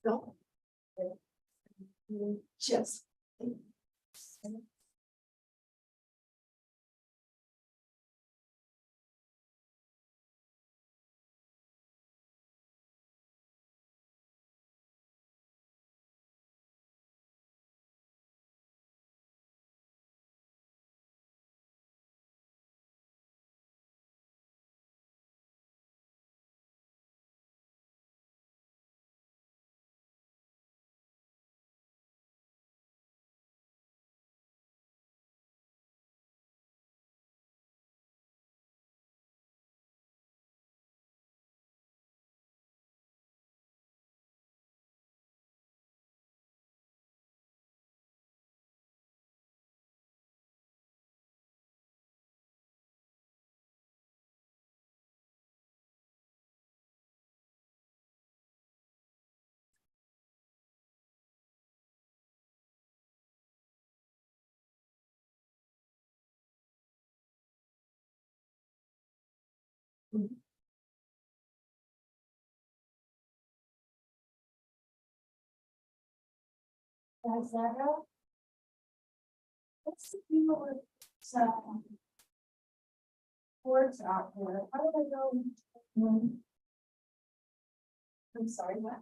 Don't. Just. Guys, what's the deal with words out there? How do I go? I'm sorry, what?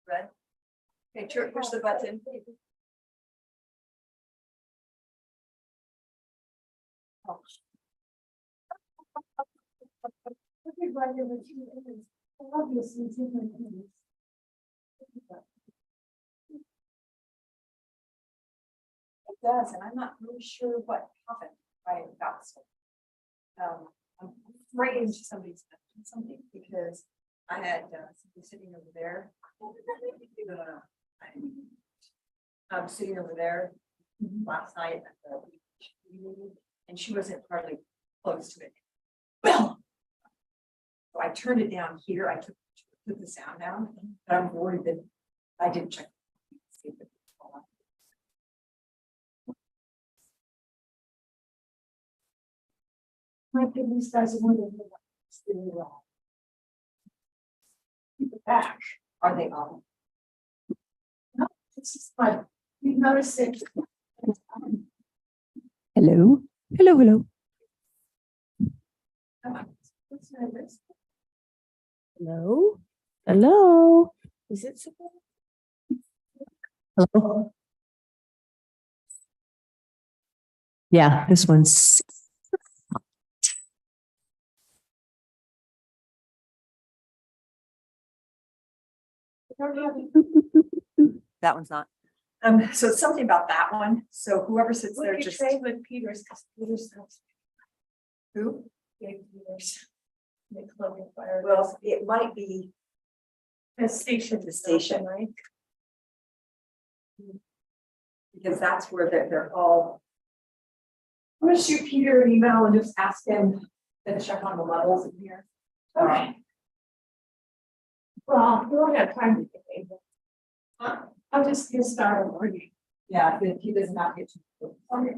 Red. Okay, push the button. Obviously, different things. It does, and I'm not really sure what happened. I got so. I'm afraid somebody's mentioned something because I had somebody sitting over there. I'm sitting over there last night at the meeting, and she wasn't hardly close to it. So I turned it down here. I took the sound down, but I'm worried that I didn't check. See if it was on. My goodness, guys, one of the really wrong. Keep it back. Are they on? No, this is fun. You've noticed it. Hello, hello, hello. What's this? Hello, hello. Is it something? Hello. Yeah, this one's. That one's not. So it's something about that one. So whoever sits there We could just trade with Peters because Peters knows. who? Big Peters. The clothing fire. Well, it might be The station. the station, right? because that's where they're all. I'm gonna shoot Peter an email and just ask him to check on the levels in here. Okay. Well, we don't have time to get able. I'll just get started learning. Yeah, he does not get to. Okay.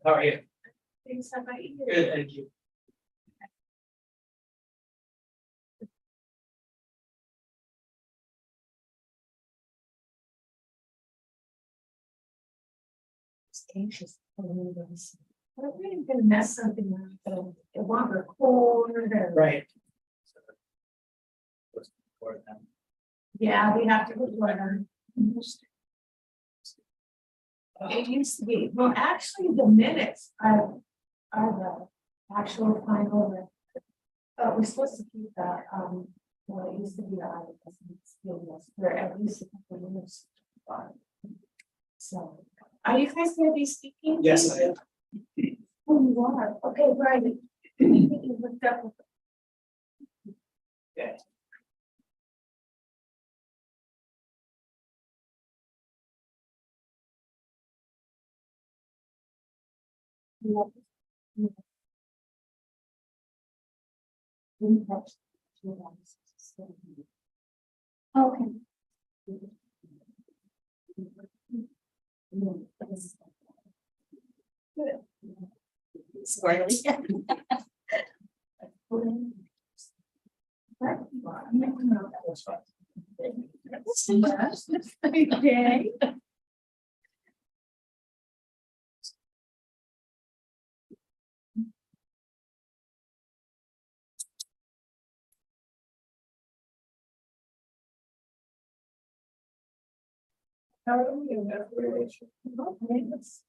How are you? Things that I eat. Good, thank you. Anxious. I'm really gonna mess something up. I want to record or. Right. What's before them? Yeah, we have to record. It used to be, well, actually, the minutes are the actual final. We're supposed to keep that, well, it used to be for at least a couple of years. So, are you guys gonna be speaking? Yes, I am. Oh, you are, okay, right. I think you looked up. Okay. Okay. Squarely. Okay. How are you? Okay, let's-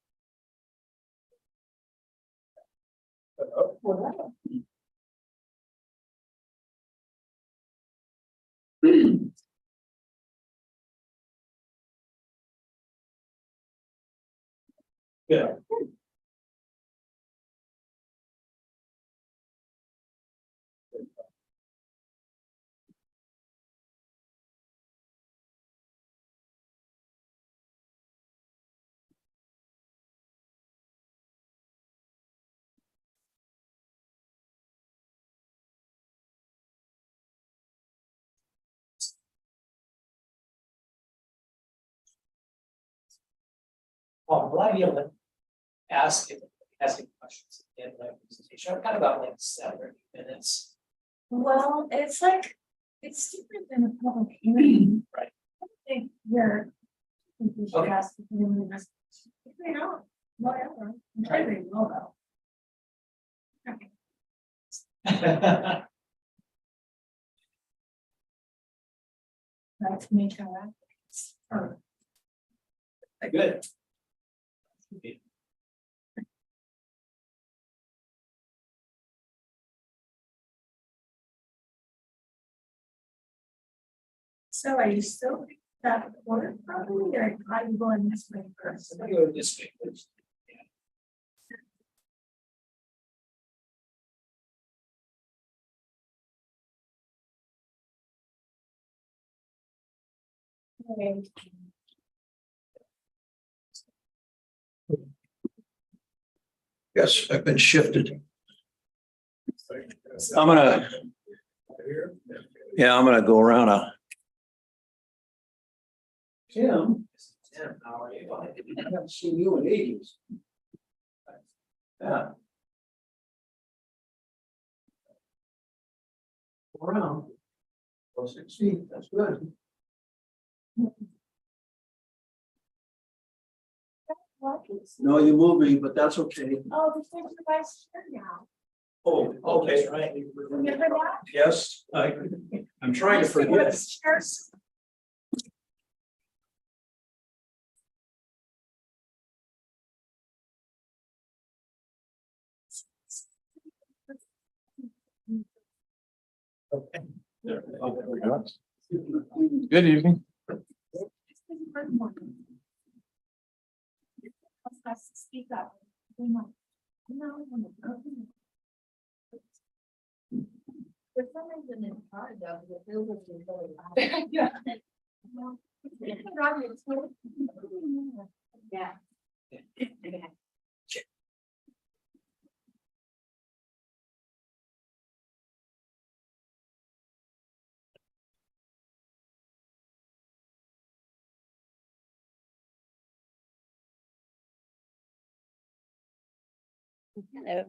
Good. Well, will I be able to ask if has any questions at the end of my presentation? I've got about like 7 or 8 minutes. Well, it's like, it's different than a public hearing. Right. I think you're. I think we should Okay. ask if you want to. You know, whatever. I'm sure they will though. Okay. Let's make our. Or Good. so are you still that quarter probably, or are you going this way first? I'm gonna go this way first. Okay. Yes, I've been shifted. I'm gonna, I'm gonna go around Tim. Tim, how are you? I haven't seen you in ages. Yeah. Go around. Well, 6 feet, that's good. No, you moved me, but that's okay. Oh, this is your vice chair now. Oh, okay, right. Remember that? Yes, I'm trying to forget. Vice chairs. Good evening. Speak up. No. For some reason it's hard though, because it feels like you're really loud. Yeah. No, it's around you, it's really- Yeah. Hello.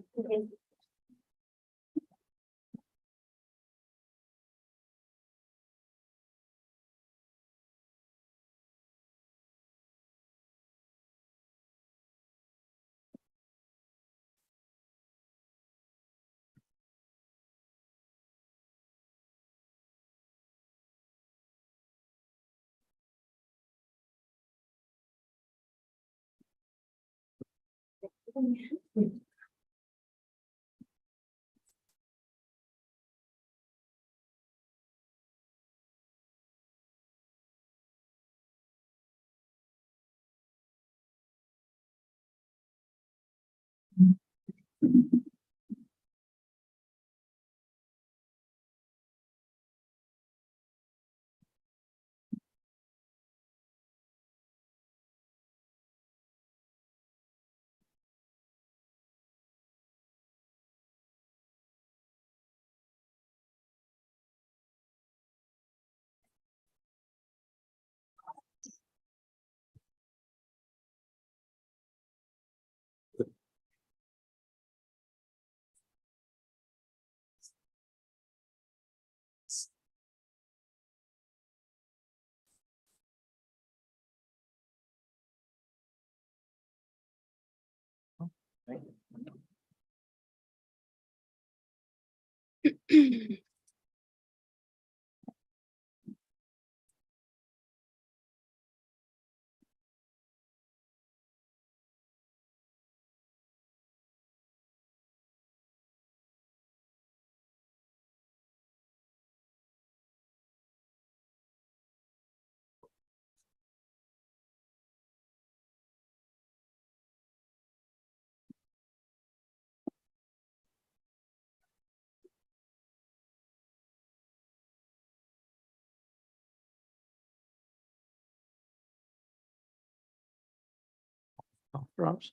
Drops.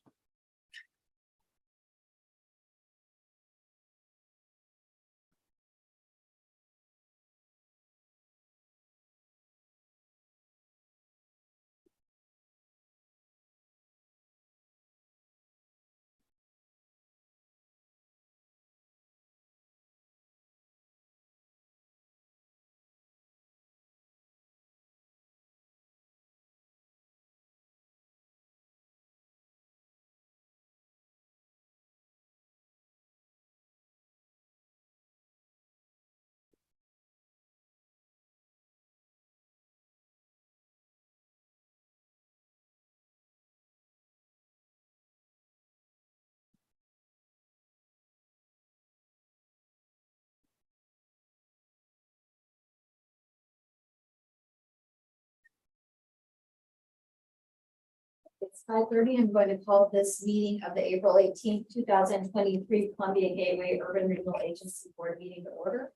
It's 5:30. I'm going to call this meeting of the April 18th, 2023 Columbia Gateway Urban Renewal Agency Board meeting to order.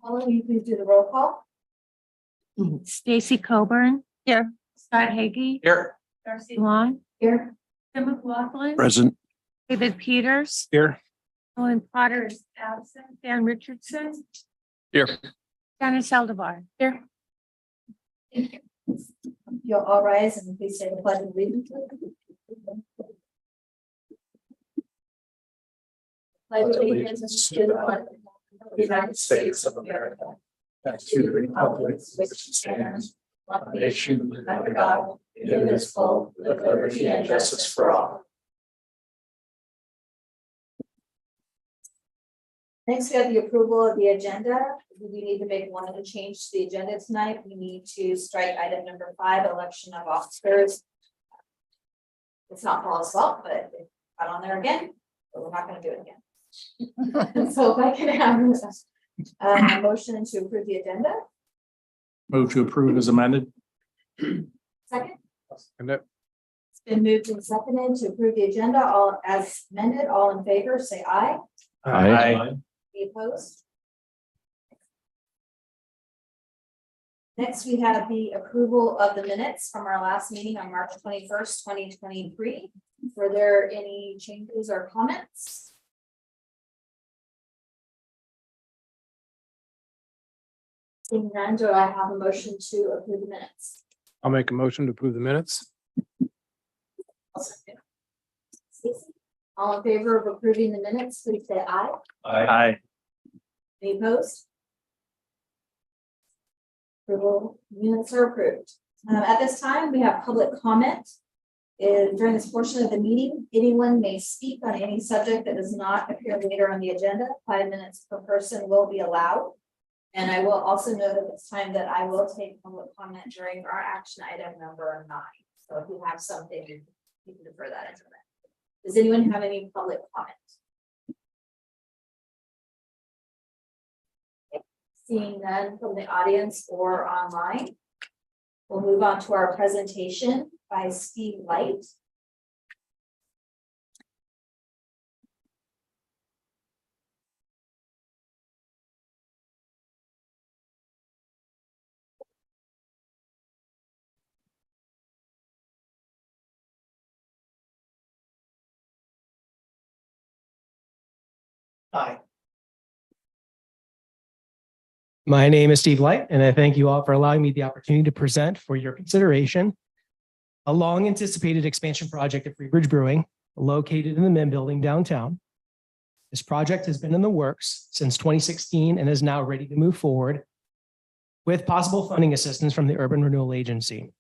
Paula, will you please do the roll call? Stacy Coburn. Here. Scott Hagee. Here. Darcy Long. Here. Tim McLaughlin. Present. David Peters. Here. Owen Potter is absent. Dan Richardson. Here. Dennis Eldebar. Here. You'll all rise and please say the pledge of allegiance. Pledge allegiance to the flag of the United States of America, and to the republic which stands one nation under God, indivisible, with liberty and justice for all. Next, we have the approval of the agenda. We need to make one other change to the agenda tonight. We need to strike item number 5, election of officers. It's not Paula's fault, but it got on there again, but we're not going to do it again. So if I can have a motion to approve the agenda. Move to approve as amended. Second, And that. it's been moved and seconded to approve the agenda, all as amended, all in favor, say aye. Aye. Any opposed? Next, we have the approval of the minutes from our last meeting on March 21st, 2023. Were there any changes or comments? Seeing none, do I have a motion to approve the minutes? I'll make a motion to approve the minutes. Stacy, All in favor of approving the minutes, please say aye. Aye. Any opposed? Approval, minutes are approved. At this time, we have public comment. During this portion of the meeting, anyone may speak on any subject that does not appear later on the agenda. 5 minutes per person will be allowed. And I will also note at this time that I will take public comment during our action item number 9. So if you have something, you can defer that into that. Does anyone have any public comment? Seeing none from the audience or online, we'll move on to our presentation by Steve Light. Hi. My name is Steve Light, and I thank you all for allowing me the opportunity to present for your consideration a long anticipated expansion project at Freebridge Brewing located in the Mint Building downtown. This project has been in the works since 2016 and is now ready to move forward with possible funding assistance from the Urban Renewal Agency.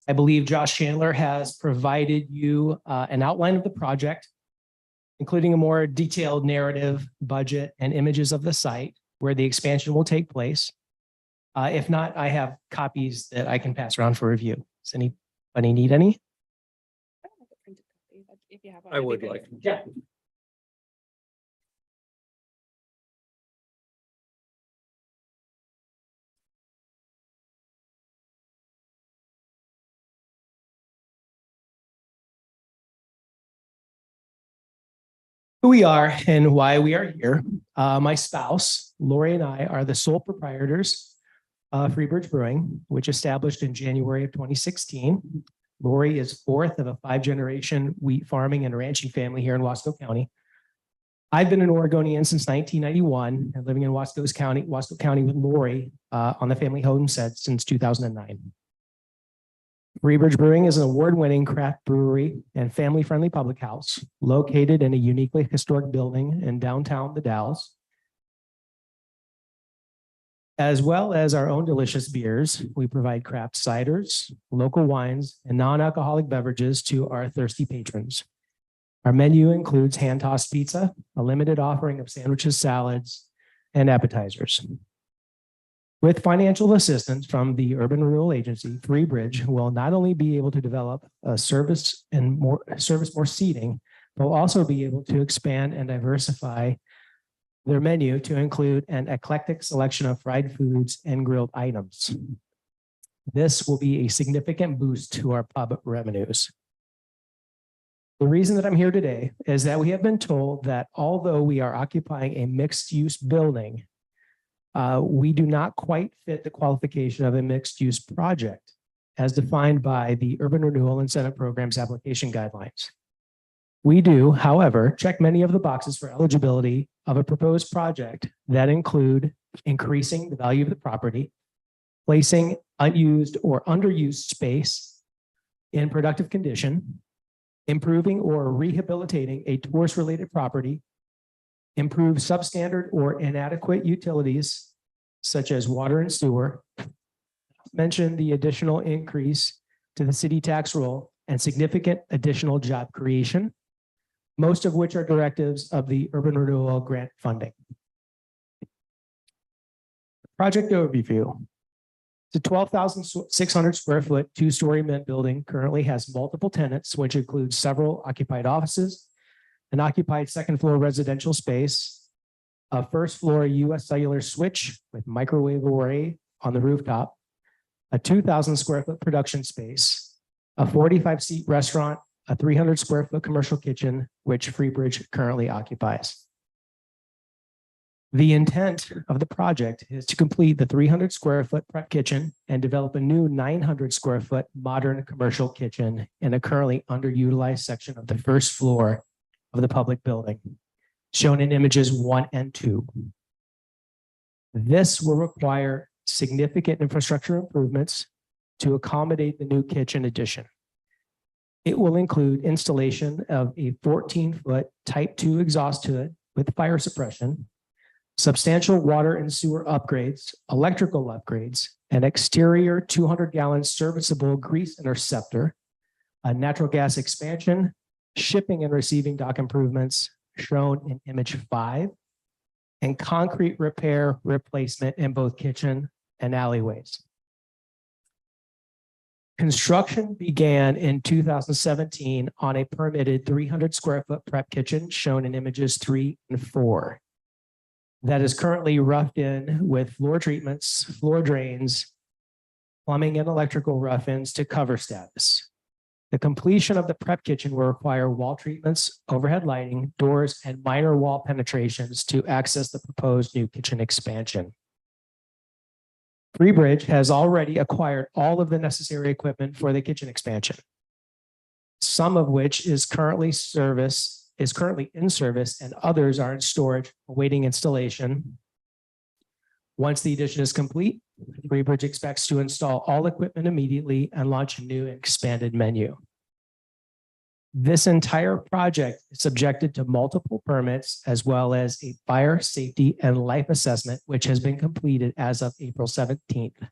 I believe Josh Chandler has provided you an outline of the project, including a more detailed narrative, budget, and images of the site where the expansion will take place. If not, I have copies that I can pass around for review. Does anybody need any? I would like. Yeah. Who we are and why we are here. My spouse, Lori, and I are the sole proprietors of Freebridge Brewing, which established in January of 2016. Lori is fourth of a 5-generation wheat farming and ranching family here in Wasco County. I've been an Oregonian since 1991 and living in Wasco County with Lori on the family homestead since 2009. Freebridge Brewing is an award-winning craft brewery and family-friendly public house located in a uniquely historic building in downtown The Dalles. As well as our own delicious beers, we provide craft ciders, local wines, and non-alcoholic beverages to our thirsty patrons. Our menu includes hand-tossed pizza, a limited offering of sandwiches, salads, and appetizers. With financial assistance from the Urban Renewal Agency, Freebridge will not only be able to develop a service more seating, but will also be able to expand and diversify their menu to include an eclectic selection of fried foods and grilled items. This will be a significant boost to our pub revenues. The reason that I'm here today is that we have been told that although we are occupying a mixed-use building, we do not quite fit the qualification of a mixed-use project as defined by the Urban Renewal Incentive Program's application guidelines. We do, however, check many of the boxes for eligibility of a proposed project that include increasing the value of the property, placing unused or underused space in productive condition, improving or rehabilitating a tourist-related property, improve substandard or inadequate utilities such as water and sewer, mention the additional increase to the city tax roll and significant additional job creation, most of which are directives of the Urban Renewal grant funding. Project overview. The 12,600 square foot 2-story Mint building currently has multiple tenants, which includes several occupied offices, an occupied second floor residential space, a first floor US cellular switch with microwave array on the rooftop, a 2,000 square foot production space, a 45-seat restaurant, a 300 square foot commercial kitchen, which Freebridge currently occupies. The intent of the project is to complete the 300 square foot prep kitchen and develop a new 900 square foot modern commercial kitchen in a currently underutilized section of the first floor of the public building, shown in images 1 and 2. This will require significant infrastructure improvements to accommodate the new kitchen addition. It will include installation of a 14-foot Type 2 exhaust hood with fire suppression, substantial water and sewer upgrades, electrical upgrades, an exterior 200-gallon serviceable grease interceptor, a natural gas expansion, shipping and receiving dock improvements shown in image 5, and concrete repair replacement in both kitchen and alleyways. Construction began in 2017 on a permitted 300 square foot prep kitchen shown in images 3 and 4. That is currently roughed in with floor treatments, floor drains, plumbing and electrical rough-ins to cover status. The completion of the prep kitchen will require wall treatments, overhead lighting, doors, and minor wall penetrations to access the proposed new kitchen expansion. Freebridge has already acquired all of the necessary equipment for the kitchen expansion, some of which is currently in service, and others are in storage awaiting installation. Once the addition is complete, Freebridge expects to install all equipment immediately and launch a new expanded menu. This entire project is subjected to multiple permits as well as a fire, safety, and life assessment, which has been completed as of April 17th.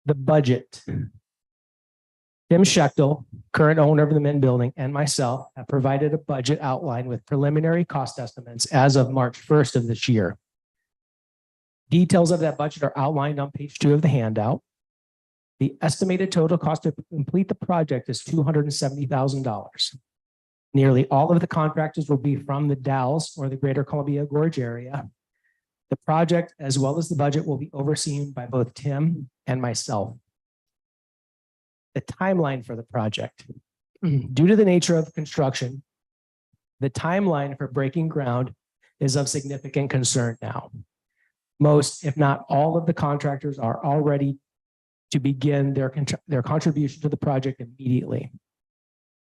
The budget. Tim Schechtel, current owner of the Mint Building, and myself have provided a budget outline with preliminary cost estimates as of March 1st of this year. Details of that budget are outlined on page 2 of the handout. The estimated total cost to complete the project is $270,000. Nearly all of the contractors will be from the Dalles or the Greater Columbia Gorge area. The project, as well as the budget, will be overseen by both Tim and myself. The timeline for the project. Due to the nature of construction, the timeline for breaking ground is of significant concern now. Most, if not all, of the contractors are already to begin their contribution to the project immediately.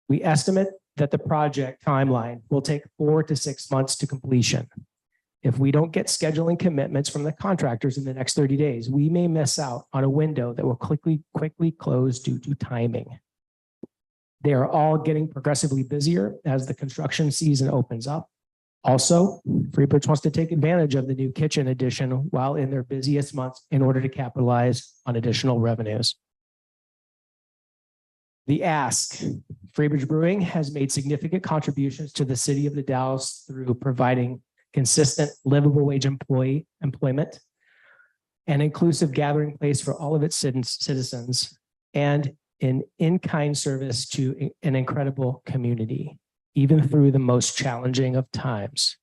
We estimate that the project timeline will take 4 to 6 months to completion. If we don't get scheduling commitments from the contractors in the next 30 days, we may miss out on a window that will quickly close due to timing. They are all getting progressively busier as the construction season opens up. Also, Freebridge wants to take advantage of the new kitchen addition while in their busiest months in order to capitalize on additional revenues. The ask. Freebridge Brewing has made significant contributions to the city of the Dalles through providing consistent livable wage employment, an inclusive gathering place for all of its citizens, and an in-kind service to an incredible community, even through the most challenging of times.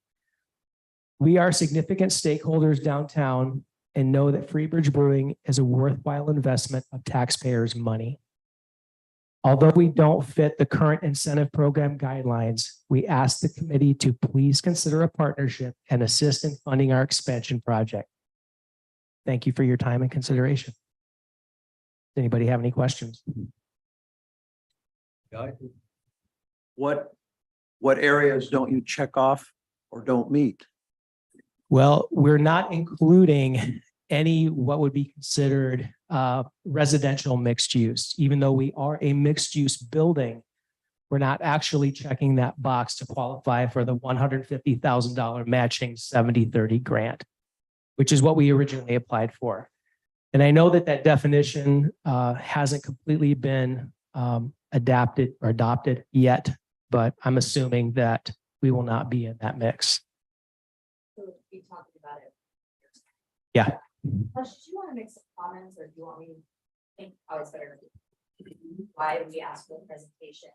We are significant stakeholders downtown and know that Freebridge Brewing is a worthwhile investment of taxpayers' money. Although we don't fit the current incentive program guidelines, we ask the committee to please consider a partnership and assist in funding our expansion project. Thank you for your time and consideration. Does anybody have any questions? What areas don't you check off or don't meet? Well, we're not including any what would be considered residential mixed use. Even though we are a mixed use building, we're not actually checking that box to qualify for the $150,000 matching 70-30 grant, which is what we originally applied for. And I know that that definition hasn't completely been adapted or adopted yet, but I'm assuming that we will not be in that mix. So we'll be talking about it. Yeah. Did you want to make some comments, or do you want me to think how it's better? Why we asked for the presentation?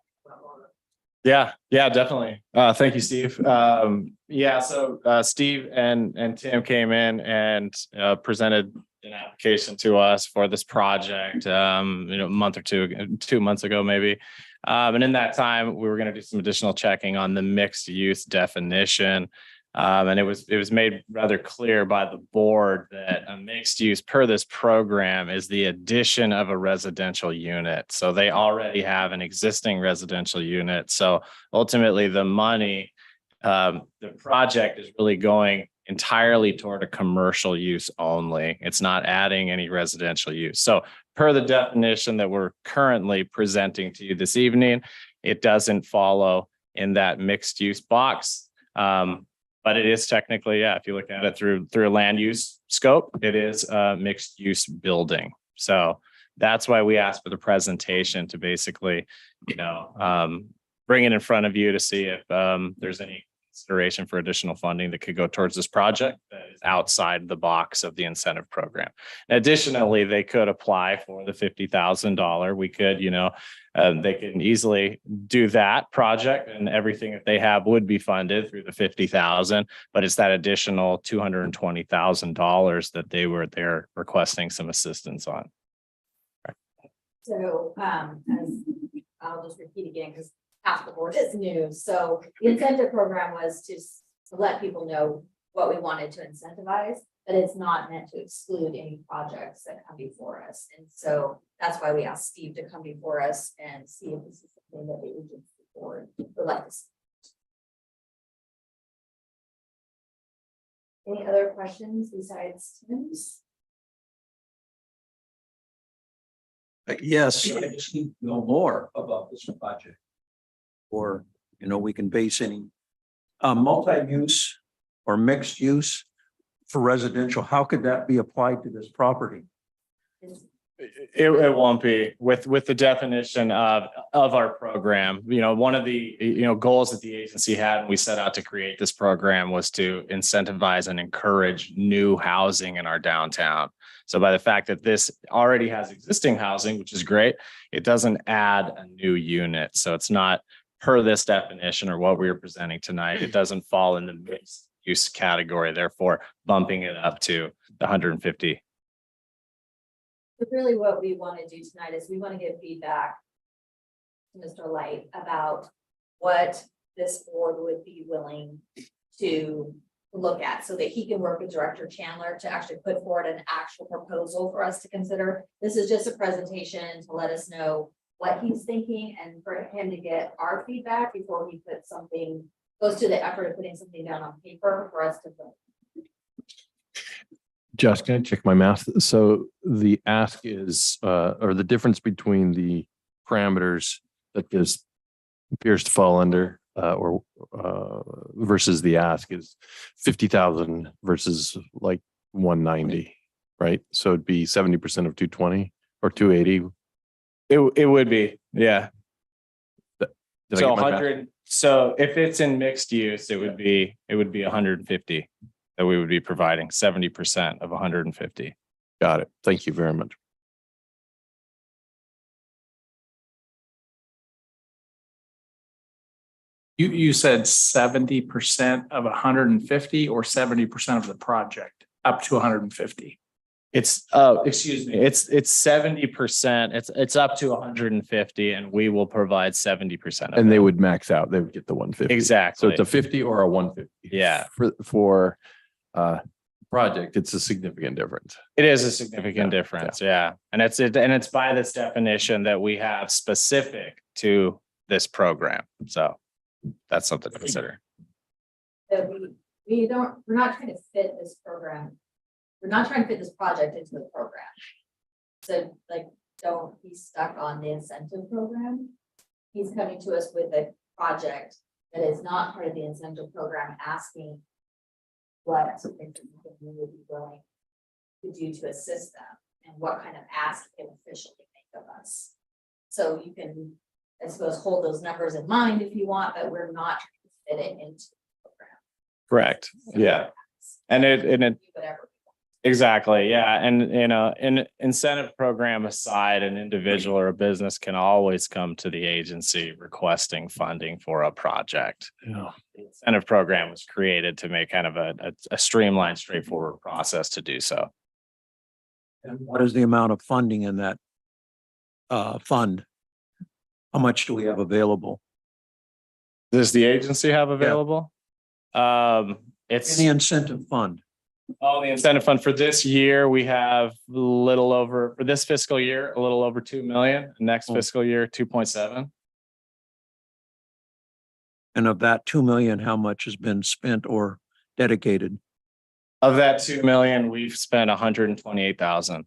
Yeah, definitely. Thank you, Steve. So Steve and Tim came in and presented an application to us for this project, a month or 2 months ago, maybe. And in that time, we were going to do some additional checking on the mixed use definition. And it was made rather clear by the board that a mixed use per this program is the addition of a residential unit. So they already have an existing residential unit. So ultimately the money, the project is really going entirely toward a commercial use only. It's not adding any residential use. So per the definition that we're currently presenting to you this evening, it doesn't follow in that mixed use box. But it is technically, yeah, if you look at it through a land use scope, it is a mixed use building. So that's why we asked for the presentation to basically, bring it in front of you to see if there's any consideration for additional funding that could go towards this project that is outside the box of the incentive program. Additionally, they could apply for the $50,000. We could, they can easily do that project, and everything that they have would be funded through the 50,000, but it's that additional $220,000 that they're requesting some assistance on. So, as I'll just repeat again, because half the board is new. So the incentive program was to let people know what we wanted to incentivize, but it's not meant to exclude any projects that come before us. And so that's why we asked Steve to come before us and see if this is something that the agency board would like to see. Any other questions besides Tim's? Yes, I just need to know more about this project. Or, we can base any multi-use or mixed use for residential. How could that be applied to this property? It won't be with the definition of our program. One of the, goals that the agency had when we set out to create this program was to incentivize and encourage new housing in our downtown. So by the fact that this already has existing housing, which is great, it doesn't add a new unit. So it's not per this definition or what we are presenting tonight. It doesn't fall in the mixed use category, therefore bumping it up to the 150. But really what we want to do tonight is we want to give feedback to Mr. Light about what this board would be willing to look at so that he can work with Director Chandler to actually put forward an actual proposal for us to consider. This is just a presentation to let us know what he's thinking and for him to get our feedback before he goes to the effort of putting something down on paper for us to vote. Josh, can I check my math? So the ask is, or the difference between the parameters that this appears to fall under, versus the ask is 50,000 versus like 190, right? So it'd be 70% of 220 or 280. It would be, yeah. Did I So get my math? 100. So if it's in mixed use, it would be 150 that we would be providing, 70% of 150. Got it. Thank you very much. You said 70% of 150 or 70% of the project up to 150? It's excuse me, it's 70%. It's up to 150 and we will provide 70% of And they it. would max out, they would get the 150. Exactly. So it's a 50 or a 150. Yeah. For project, it's a significant difference. It is a significant difference, yeah. And it's by this definition that we have specific to this program. So that's something to consider. So we're not trying to fit this program. We're not trying to fit this project into the program. So don't be stuck on the incentive program. He's coming to us with a project that is not part of the incentive program, asking what something we would be willing to do to assist them and what kind of ask they officially make of us. So you can, I suppose, hold those numbers in mind if you want, but we're not trying to fit it into the program. Correct. Yeah. And it Whatever. exactly. Yeah. And an incentive program aside, an individual or a business can always come to the agency requesting funding for a project. Yeah. The incentive program was created to make kind of a streamlined, straightforward process to do so. And what is the amount of funding in that fund? How much do we have available? Does the agency have available? It's In the incentive fund? the incentive fund for this year, we have for this fiscal year, a little over 2 million, next fiscal year, 2.7. And of that 2 million, how much has been spent or dedicated? Of that 2 million, we've spent 128,000.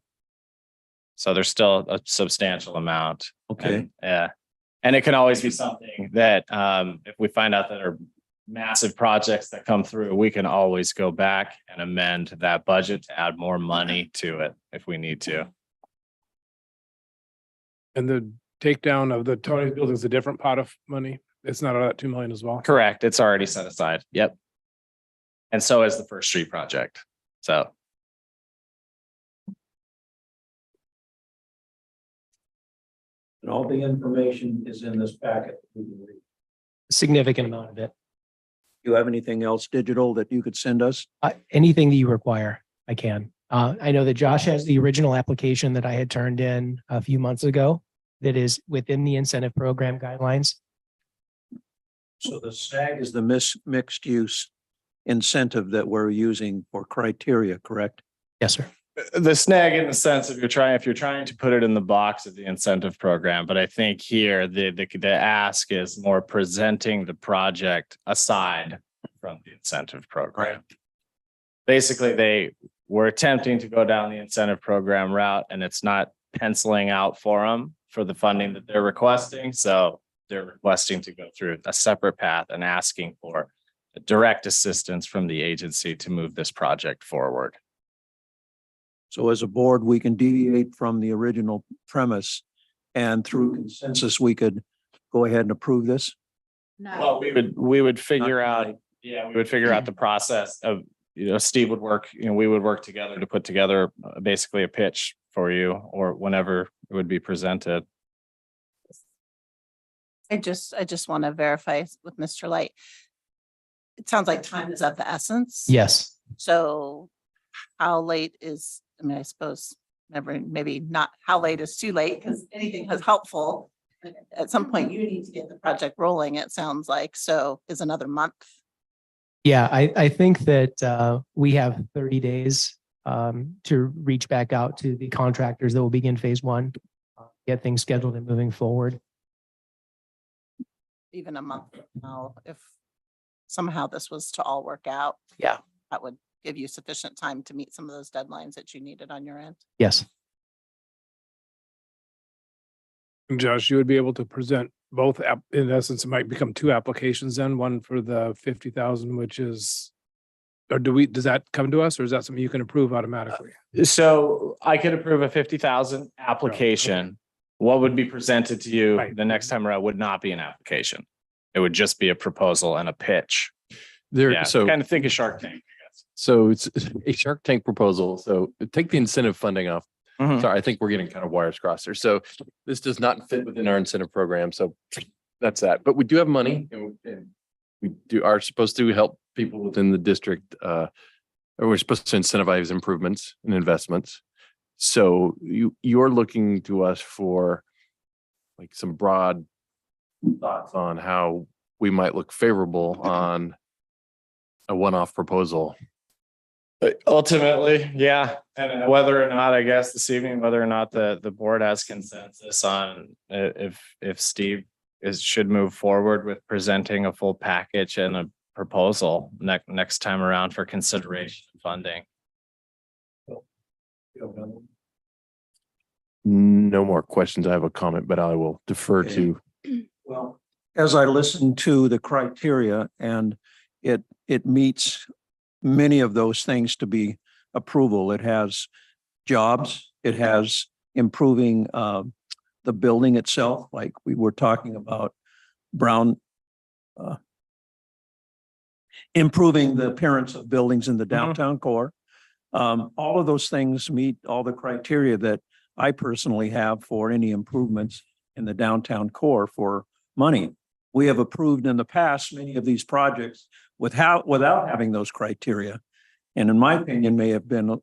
So there's still a substantial amount. Okay, And, yeah. And it can always be something that if we find out that are massive projects that come through, we can always go back and amend that budget to add more money to it if we need to. And the takedown of the Tony's building is a different pot of money. It's not out of that 2 million as well. Correct. It's already set aside. Yep. And so is the First Street project. So. and all the information is in this packet. Significant amount of it. You have anything else digital that you could send us? Anything that you require, I can. I know that Josh has the original application that I had turned in a few months ago that is within the incentive program guidelines. So the SNAG is the mixed use incentive that we're using for criteria, correct? Yes, sir. The snag in the sense if you're trying to put it in the box of the incentive program, but I think here the ask is more presenting the project aside from the incentive program. Basically, they were attempting to go down the incentive program route and it's not penciling out for them for the funding that they're requesting. So they're requesting to go through a separate path and asking for direct assistance from the agency to move this project forward. So as a board, we can deviate from the original premise and through consensus, we could go ahead and approve this. Well, we would figure out, we would figure out the process of, Steve would work, we would work together to put together basically a pitch for you or whenever it would be presented. I just want to verify with Mr. Light. It sounds like time is of the essence. Yes. So how late is, I suppose, maybe not how late is too late because anything is helpful. At some point you need to get the project rolling, it sounds like. So is another month. Yeah, I think that we have 30 days to reach back out to the contractors that will begin phase one, get things scheduled and moving forward. Even a month now, if somehow this was to all work out. Yeah. That would give you sufficient time to meet some of those deadlines that you needed on your end. Yes. And Josh, you would be able to present both, in essence, it might become two applications then, one for the 50,000, which is, or does that come to us or is that something you can approve automatically? So I could approve a 50,000 application. What would be presented to you Right. the next time around would not be an application. It would just be a proposal and a pitch. There, so kind of think of Shark Tank. So it's a Shark Tank proposal. So take the incentive funding off. Mhm. Sorry, I think we're getting kind of wires crossed there. So this does not fit within our incentive program. So that's that. But we do have money and we are supposed to help people within the district. Or we're supposed to incentivize improvements and investments. So you're looking to us for like some broad thoughts on how we might look favorable on a one-off proposal. Ultimately, yeah. And whether or not, I guess this evening, whether or not the board has consensus on if Steve should move forward with presenting a full package and a proposal next time around for consideration and funding. No more questions. I have a comment, but I will defer to. Well, as I listened to the criteria and it meets many of those things to be approval. It has jobs, it has improving the building itself, like we were talking about improving the appearance of buildings in the downtown core. All of those things meet all the criteria that I personally have for any improvements in the downtown core for money. We have approved in the past many of these projects without having those criteria. And in my opinion, may have been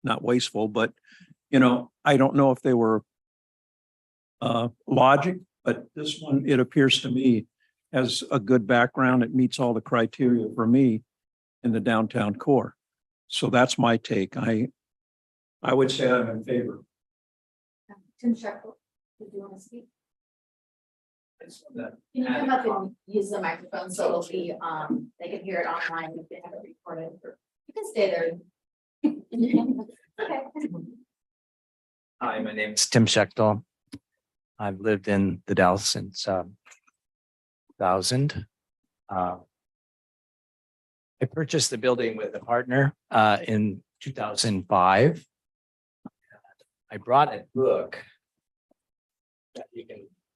not wasteful, but I don't know if they were logic, but this one, it appears to me has a good background. It meets all the criteria for me in the downtown core. So that's my take. I would say I'm in favor. Tim Shekel, did you want to speak? That Can you come up and use the microphone so it'll be, they can hear it online if they have it recorded. You can stay there. Okay. Hi, my name is Tim Schechtel. I've lived in the Dalles since 2000. I purchased the building with a partner in 2005. I brought a book that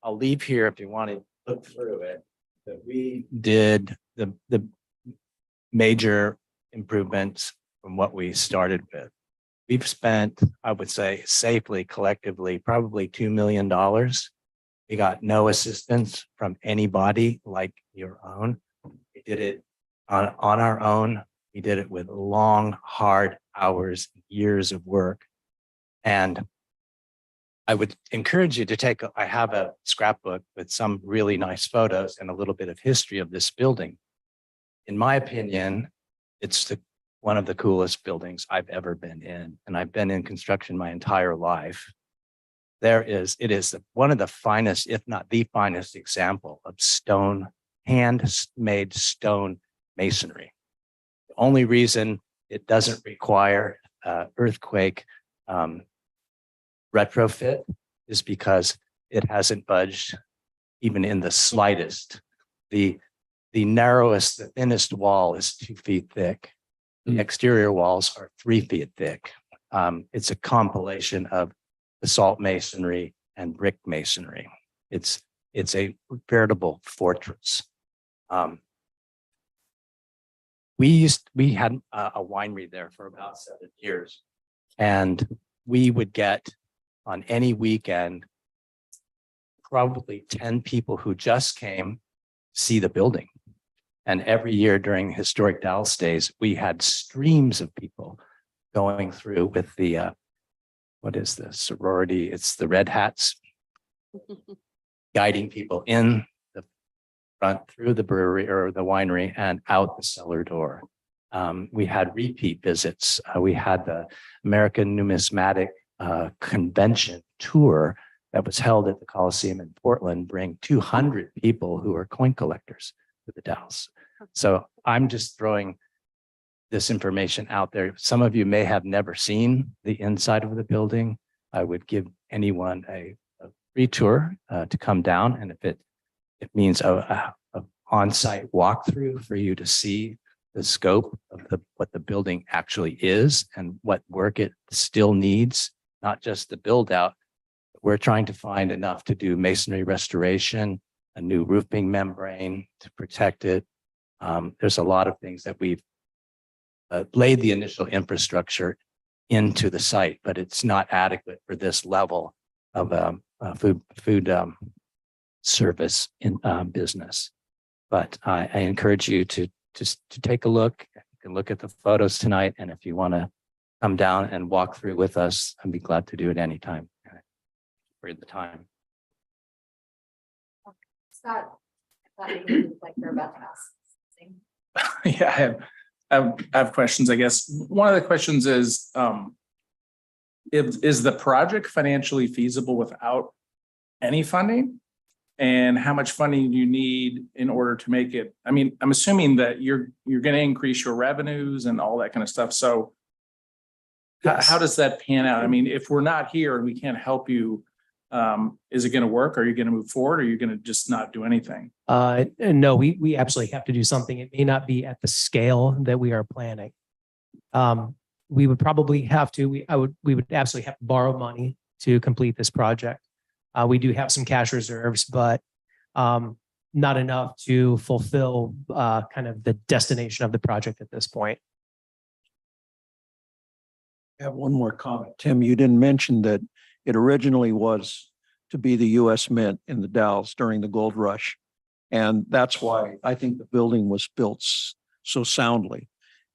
I'll leave here if you want to look through it. That we did the major improvements from what we started with. We've spent, I would say safely, collectively, probably $2 million. We got no assistance from anybody like your own. We did it on our own. We did it with long, hard hours, years of work. And I would encourage you to I have a scrapbook with some really nice photos and a little bit of history of this building. In my opinion, it's one of the coolest buildings I've ever been in. And I've been in construction my entire life. It is one of the finest, if not the finest example of handmade stone masonry. The only reason it doesn't require earthquake retrofit is because it hasn't budged even in the slightest. The narrowest, the thinnest wall is 2 feet thick. The exterior walls are 3 feet thick. It's a compilation of basalt masonry and brick masonry. It's a veritable fortress. We had a winery there for about 7 years, and we would get on any weekend probably 10 people who just came to see the building. And every year during historic Dallas days, we had streams of people going through with the, what is the sorority? It's the Red Hats, guiding people in the front through the brewery or the winery and out the cellar door. We had repeat visits. We had the American Numismatic Convention tour that was held at the Coliseum in Portland, bring 200 people who are coin collectors to the Dalles. So I'm just throwing this information out there. Some of you may have never seen the inside of the building. I would give anyone a free tour to come down. And if it means a on-site walkthrough for you to see the scope of what the building actually is and what work it still needs, not just the build out. We're trying to find enough to do masonry restoration, a new roofing membrane to protect it. There's a lot of things that we've laid the initial infrastructure into the site, but it's not adequate for this level of food service in business. But I encourage you to take a look. You can look at the photos tonight, and if you want to come down and walk through with us, I'd be glad to do it anytime for the time. Scott, I thought you like you're about to ask something. Yeah, I have questions, I guess. One of the questions is the project financially feasible without any funding? And how much funding do you need in order to make it? I mean, I'm assuming that you're going to increase your revenues and all that kind of stuff. So how does that pan out? I mean, if we're not here and we can't help you, is it going to work? Are you going to move forward? Or are you going to just not do anything? No, we absolutely have to do something. It may not be at the scale that we are planning. We would probably have to, we would absolutely have to borrow money to complete this project. We do have some cash reserves, but not enough to fulfill kind of the destination of the project at this point. I have one more comment. Tim, you didn't mention that it originally was to be the U.S. Mint in the Dalles during the gold rush. And that's why I think the building was built so soundly.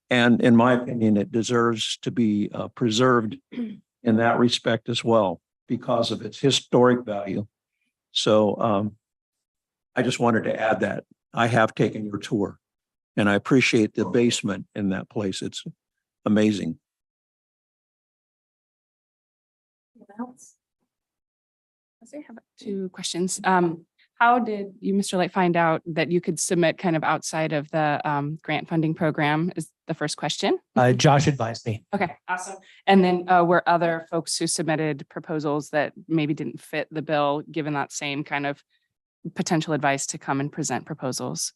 And in my opinion, it deserves to be preserved in that respect as well because of its historic value. So I just wanted to add that. I have taken your tour and I appreciate the basement in that place. It's amazing. Anyone else? I have 2 questions. How how did you, Mr. Light, find out that you could submit kind of outside of the grant funding program is the first question. Josh advised me. Okay, awesome. And then were other folks who submitted proposals that maybe didn't fit the bill, given that same kind of potential advice to come and present proposals?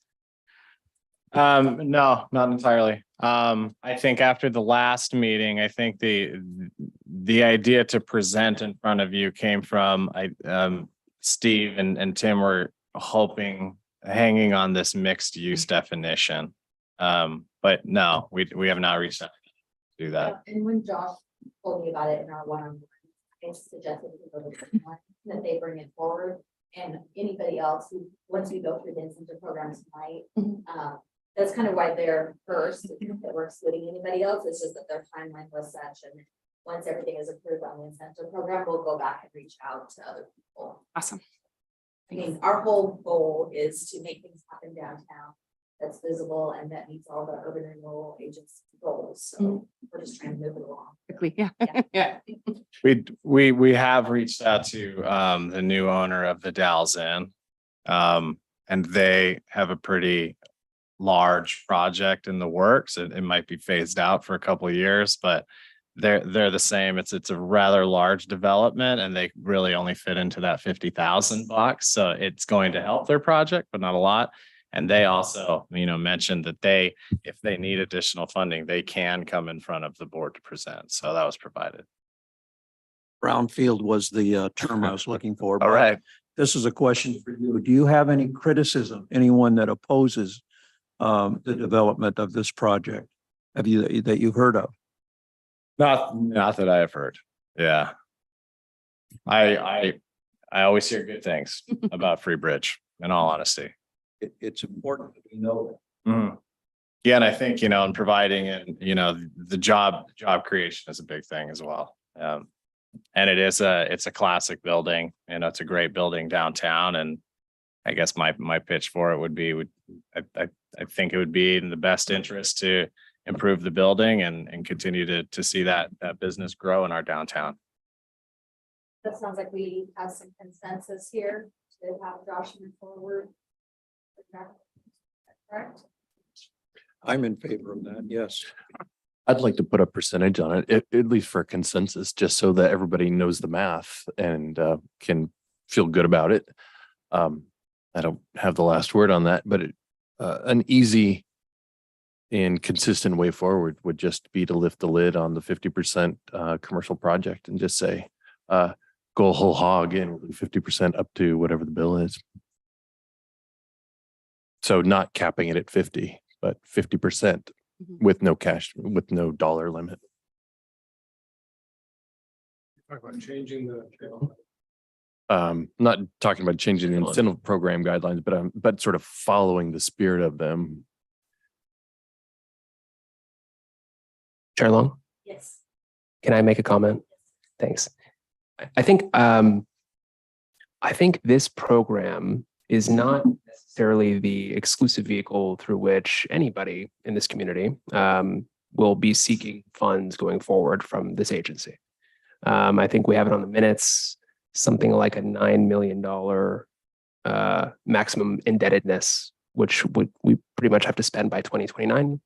No, not entirely. I think after the last meeting, I think the idea to present in front of you came from Steve and Tim were hanging on this mixed use definition. But no, we have not reached out to do that. And when Josh told me about it in our one-on-one, I suggested that they bring it forward. And anybody else who, once we go through the incentive program tonight, that's kind of why they're first, that we're excluding anybody else. It's just that their timeline was such, and once everything is approved on the incentive program, we'll go back and reach out to other people. Awesome. I mean, our whole goal is to make things happen downtown that's visible and that meets all the urban renewal agency goals. So we're just trying to move it along quickly. Yeah. Yeah. We have reached out to the new owner of the Dalles Inn. And they have a pretty large project in the works. It might be phased out for a couple of years, but they're the same. It's a rather large development and they really only fit into that 50,000 box. So it's going to help their project, but not a lot. And they also, mentioned that if they need additional funding, they can come in front of the board to present. So that was provided. Brownfield was the term I was looking for. All right. This is a question for you. Do you have any criticism, anyone that opposes the development of this project? That you've heard of? Not that I have heard. Yeah. I always hear good things about Free Bridge, in all honesty. It's important that we know that. Mhm. Yeah, and I think, in providing and, the job creation is a big thing as well. And it's a classic building, it's a great building downtown. And I guess my pitch for it would be, I think it would be in the best interest to improve the building and continue to see that business grow in our downtown. That sounds like we have some consensus here to have Josh move forward. Correct? I'm in favor of that, yes. I'd like to put a percentage on it, at least for a consensus, just so that everybody knows the math and can feel good about it. I don't have the last word on that, but an easy and consistent way forward would just be to lift the lid on the 50% commercial project and just say, go whole hog and 50% up to whatever the bill is. So not capping it at 50, but 50% with no cash, with no dollar limit. Talk about changing the. Not talking about changing the incentive program guidelines, but sort of following the spirit of them. Chair Long, Yes. can I make a comment? Thanks. I think this program is not necessarily the exclusive vehicle through which anybody in this community will be seeking funds going forward from this agency. I think we have it on the minutes, something like a $9 million maximum indebtedness, which we pretty much have to spend by 2029.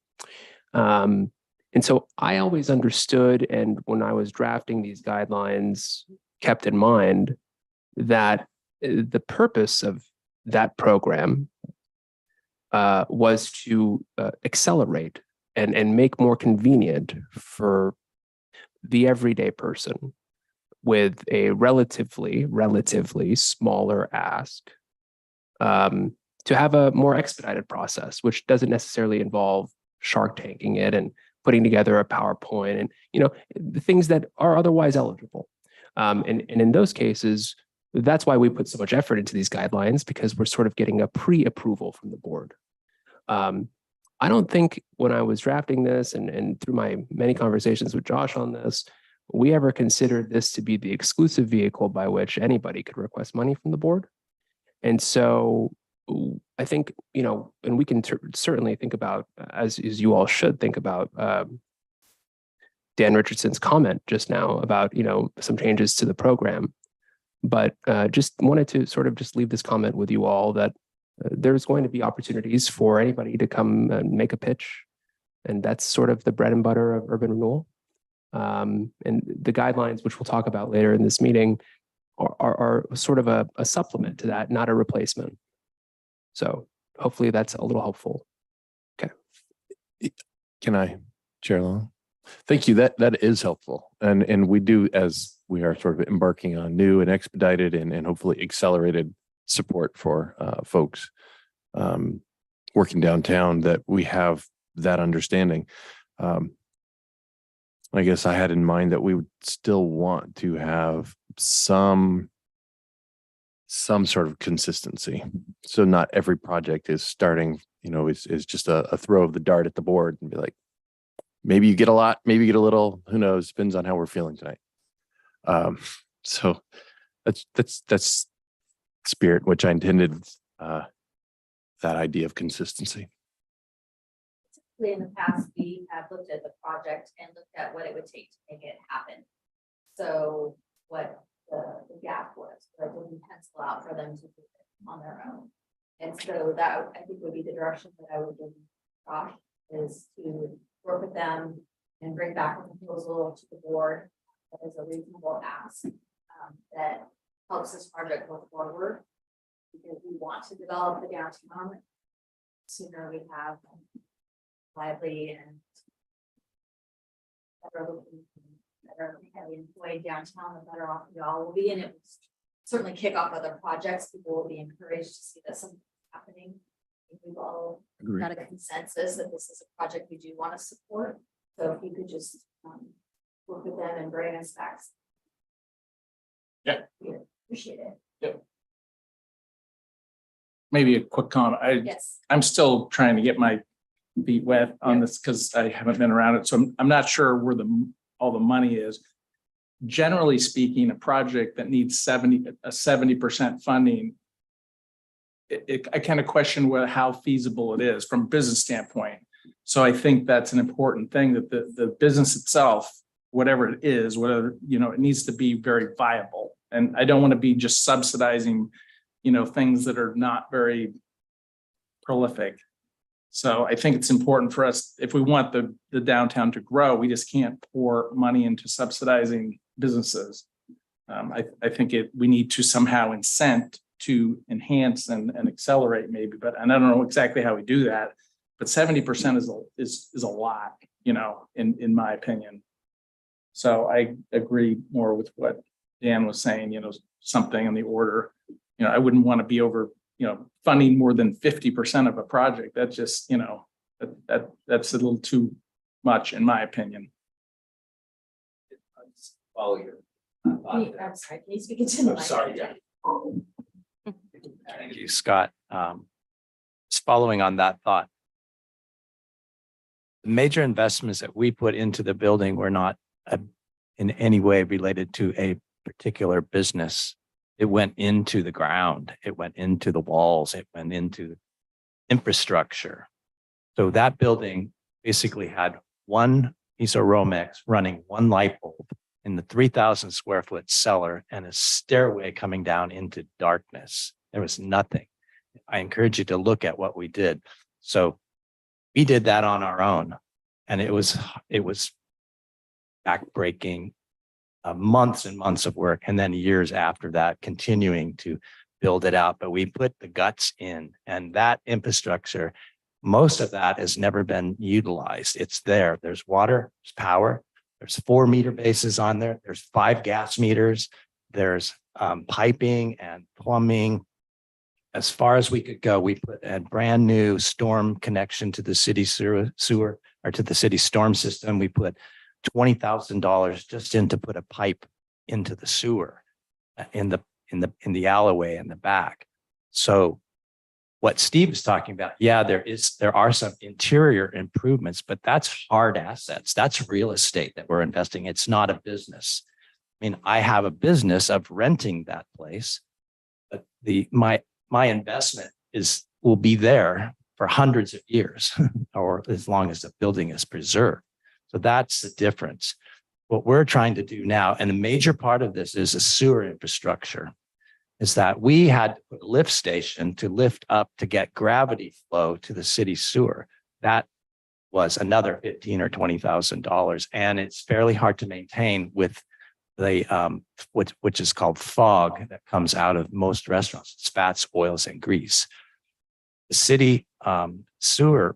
And so I always understood, and when I was drafting these guidelines, kept in mind that the purpose of that program was to accelerate and make more convenient for the everyday person with a relatively smaller ask to have a more expedited process, which doesn't necessarily involve Shark Tanking it and putting together a PowerPoint and the things that are otherwise eligible. And in those cases, that's why we put so much effort into these guidelines, because we're sort of getting a pre-approval from the board. I don't think when I was drafting this and through my many conversations with Josh on this, we ever considered this to be the exclusive vehicle by which anybody could request money from the board. And so I think, and we can certainly think about, as you all should think about, Dan Richardson's comment just now about, some changes to the program. But just wanted to sort of just leave this comment with you all that there's going to be opportunities for anybody to come and make a pitch. And that's sort of the bread and butter of urban renewal. And the guidelines, which we'll talk about later in this meeting, are sort of a supplement to that, not a replacement. So hopefully that's a little helpful. Okay. Can I, Chair Long? Thank you. That is helpful. And we do, as we are sort of embarking on new and expedited and hopefully accelerated support for folks working downtown, that we have that understanding. I guess I had in mind that we would still want to have some sort of consistency. So not every project is starting, is just a throw of the dart at the board and be like, maybe you get a lot, maybe you get a little, who knows, depends on how we're feeling tonight. So that's spirit, which I intended, that idea of consistency. In the past, we have looked at the project and looked at what it would take to make it happen. So what the gap was, what didn't pencil out for them to do it on their own. And so that I think would be the direction that I would give Josh, is to work with them and bring back a proposal to the board that is a reasonable ask that helps this project go forward. Because we want to develop the downtown. Sooner we have lively and better heavy employed downtown, the better off we all will be. And it will certainly kick off other projects. People will be encouraged to see that something's happening. We've all got a consensus that this is a project we do want to support. So if you could just work with them and bring us back. Yeah. We appreciate it. Yep. Maybe a quick comment. Yes. I'm still trying to get my feet wet on this because I haven't been around it. So I'm not sure where all the money is. Generally speaking, a project that needs 70% funding, I kind of question how feasible it is from a business standpoint. So I think that's an important thing, that the business itself, whatever it is, it needs to be very viable. And I don't want to be just subsidizing, things that are not very prolific. So I think it's important for us, if we want the downtown to grow, we just can't pour money into subsidizing businesses. I think we need to somehow incent to enhance and accelerate maybe, and I don't know exactly how we do that, but 70% is a lot, in my opinion. So I agree more with what Dan was saying, something in the order, I wouldn't want to be over, funding more than 50% of a project. That just, that's a little too much in my opinion. Follow your. I'm sorry, can you speak into the mic? Sorry, yeah. Thank you, Scott. Just following on that thought. The major investments that we put into the building were not in any way related to a particular business. It went into the ground. It went into the walls. It went into infrastructure. So that building basically had one piece of Romex running one light bulb in the 3,000 square foot cellar and a stairway coming down into darkness. There was nothing. I encourage you to look at what we did. So we did that on our own, and it was backbreaking. Months and months of work, and then years after that, continuing to build it out. But we put the guts in, and that infrastructure, most of that has never been utilized. It's there. There's water, there's power, there's 4 meter bases on there. There's 5 gas meters. There's piping and plumbing. As far as we could go, we put a brand new storm connection to the city sewer or to the city storm system. We put $20,000 just in to put a pipe into the sewer in the alleyway in the back. So what Steve is talking about, yeah, there are some interior improvements, but that's hard assets. That's real estate that we're investing. It's not a business. I mean, I have a business of renting that place, but my investment will be there for hundreds of years or as long as the building is preserved. So that's the difference. what we're trying to do now, and a major part of this is a sewer infrastructure, is that we had to put a lift station to lift up to get gravity flow to the city sewer. That was another $15,000 or $20,000, and it's fairly hard to maintain with the which is called fog that comes out of most restaurants. It's fats, oils, and grease. The city sewer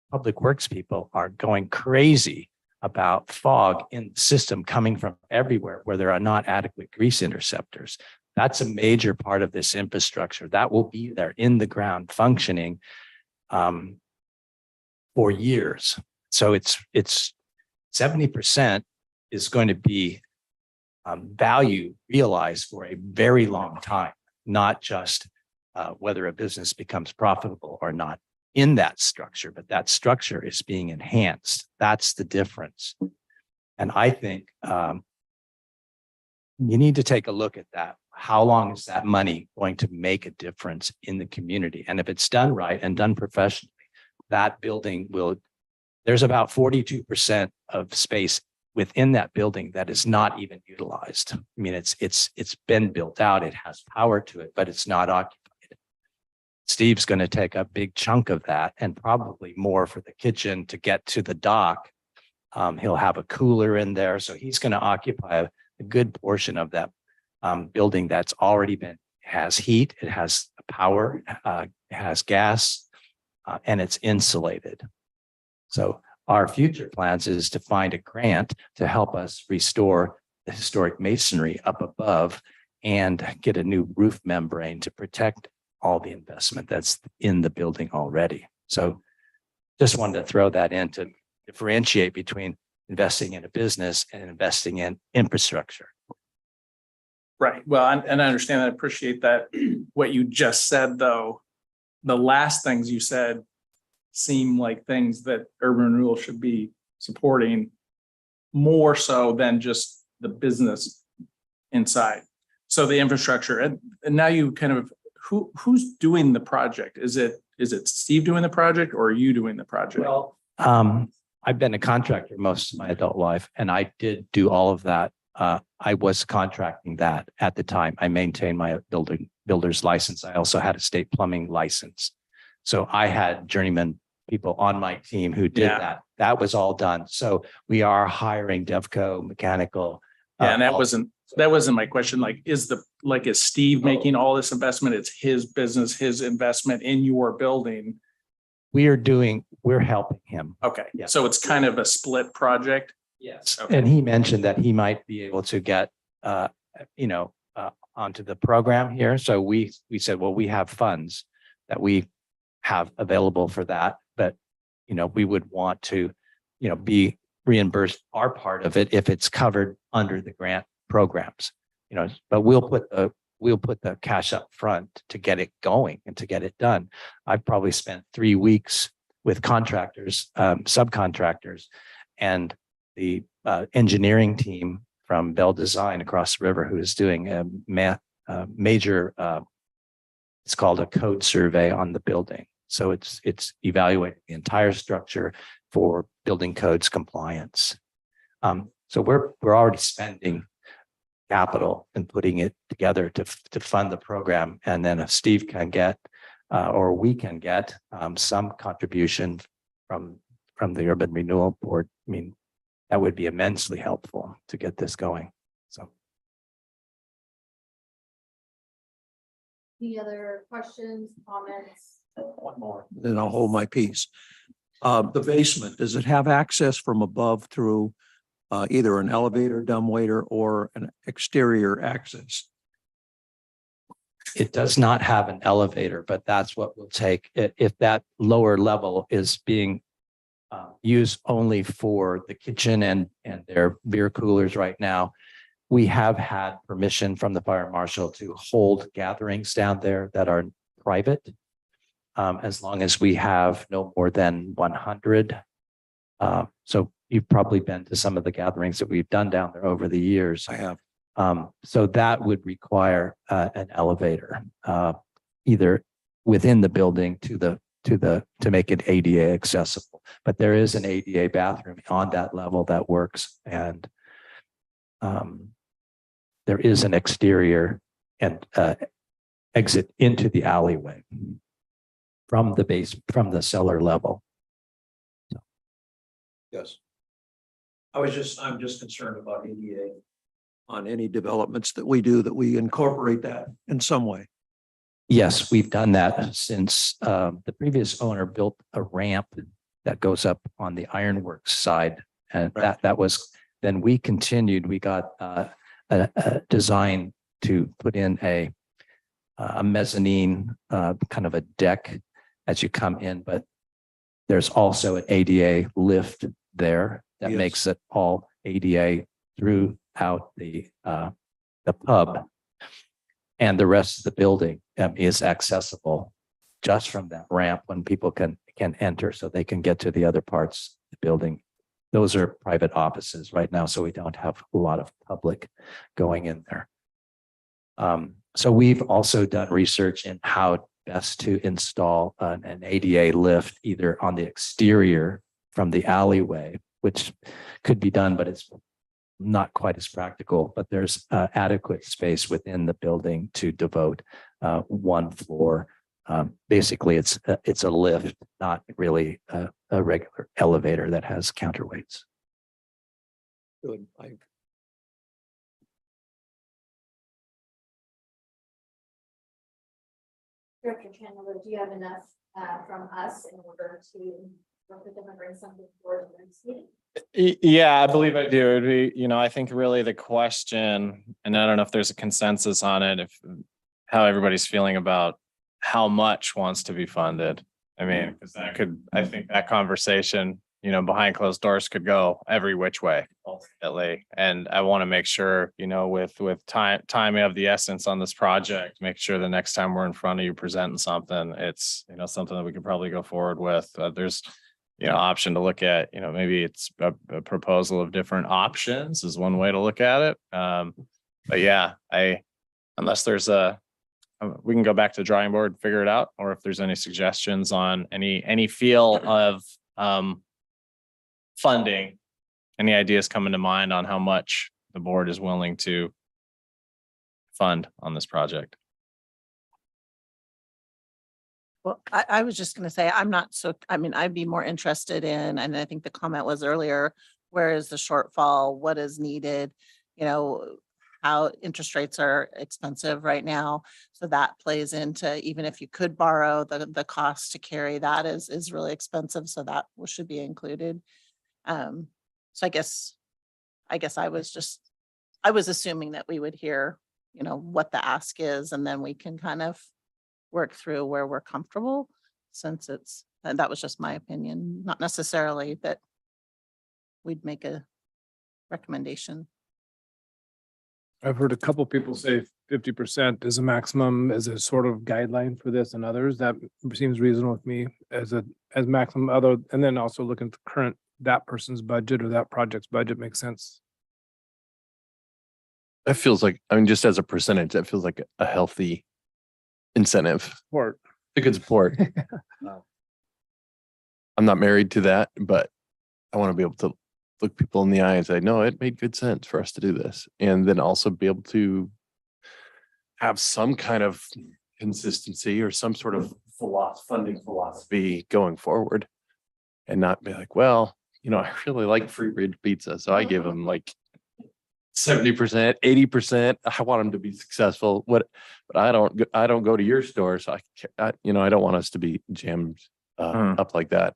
public works people are going crazy about fog in the system coming from everywhere where there are not adequate grease interceptors. That's a major part of this infrastructure that will be there in the ground functioning for years. So it's 70% is going to be value realized for a very long time, not just whether a business becomes profitable or not in that structure, but that structure is being enhanced. That's the difference. And I think you need to take a look at that. How long is that money going to make a difference in the community? And if it's done right and done professionally, that building will, there's about 42% of space within that building that is not even utilized. I mean, it's been built out, it has power to it, but it's not occupied. Steve's going to take a big chunk of that and probably more for the kitchen to get to the dock. He'll have a cooler in there. So he's going to occupy a good portion of that building that's already has heat, it has power, it has gas, and it's insulated. So our future plans is to find a grant to help us restore the historic masonry up above and get a new roof membrane to protect all the investment that's in the building already. So just wanted to throw that in to differentiate between investing in a business and investing in infrastructure. Right. Well, and I understand that. I appreciate that. What you just said, though, the last things you said seem like things that urban renewal should be supporting more so than just the business inside. So the infrastructure, and now you kind of, who's doing the project? Is it Steve doing the project or are you doing the project? Well, I've been a contractor most of my adult life, and I did do all of that. I was contracting that at the time. I maintained my builder's license. I also had a state plumbing license. So I had journeyman people on my team who did that. That was all done. So we are hiring Devco, mechanical. Yeah, and that wasn't my question. Like, is Steve making all this investment? It's his business, his investment in your building. We're helping him. Okay. Yeah. So it's kind of a split project. Yes. Okay. And he mentioned that he might be able to get, onto the program here. So we said, well, we have funds that we have available for that, but, we would want to, be reimbursed our part of it if it's covered under the grant programs, but we'll put the cash up front to get it going and to get it done. I've probably spent 3 weeks with contractors, subcontractors, and the engineering team from Bell Design across the river who is doing a major, it's called a code survey on the building. So it's evaluating the entire structure for building codes compliance. So we're already spending capital and putting it together to fund the program. And then if Steve can get, or we can get some contribution from the Urban Renewal Board, I mean, that would be immensely helpful to get this going. So. Any other questions, comments? One more, then I'll hold my peace. The basement, does it have access from above through either an elevator, dumbwaiter, or an exterior access? It does not have an elevator, but that's what will take it. If that lower level is being used only for the kitchen and their beer coolers right now, we have had permission from the fire marshal to hold gatherings down there that are private, as long as we have no more than 100. So you've probably been to some of the gatherings that we've done down there over the years. I have. So that would require an elevator, either within the building to make it ADA accessible. But there is an ADA bathroom on that level that works. And there is an exterior and exit into the alleyway from from the cellar level. Yes. I'm just concerned about ADA on any developments that we do, that we incorporate that in some way. Yes, we've done that since the previous owner built a ramp that goes up on the ironworks side. And that was, then we continued, we got a design to put in a mezzanine, kind of a deck as you come in, but there's also an ADA lift there that makes it all ADA throughout the pub. And the rest of the building is accessible just from that ramp when people can enter, so they can get to the other parts of the building. Those are private offices right now, so we don't have a lot of public going in there. So we've also done research in how best to install an ADA lift, either on the exterior from the alleyway, which could be done, but it's not quite as practical. But there's adequate space within the building to devote one floor. Basically, it's a lift, not really a regular elevator that has counterweights. Good. Director Chandler, do you have enough from us in order to work with them and bring something forward to the next meeting? Yeah, I believe I do. It'd be, I think really the question, and I don't know if there's a consensus on it, if how everybody's feeling about how much wants to be funded. I mean, because I think that conversation, behind closed doors could go every which way ultimately. And I want to make sure, with time of the essence on this project, make sure the next time we're in front of you presenting something, it's, something that we could probably go forward with. There's, option to look at, maybe it's a proposal of different options is one way to look at it. But yeah, unless there's we can go back to the drawing board, and figure it out, or if there's any suggestions on any feel of funding, any ideas coming to mind on how much the board is willing to fund on this project. Well, I was just gonna say, I'd be more interested in, and I think the comment was earlier, where is the shortfall? What is needed? How interest rates are expensive right now. So that plays into, even if you could borrow, the cost to carry that is really expensive. So that should be included. So I guess I was assuming that we would hear, what the ask is, and then we can kind of work through where we're comfortable, since and that was just my opinion, not necessarily that we'd make a recommendation. I've heard a couple people say 50% is a maximum, as a sort of guideline for this and others. That seems reasonable with me as maximum. And then also look at the current, that person's budget or that project's budget makes sense. That feels like, just as a percentage, that feels like a healthy incentive. Support. A good support. I'm not married to that, but I want to be able to look people in the eye and say, no, it made good sense for us to do this. And then also be able to have some kind of consistency or some sort of funding philosophy going forward, and not be like, well, I really like Free Ridge Pizza, so I give them like 70%, 80%. I want them to be successful. But I don't go to your store, so I don't want us to be jammed up like that,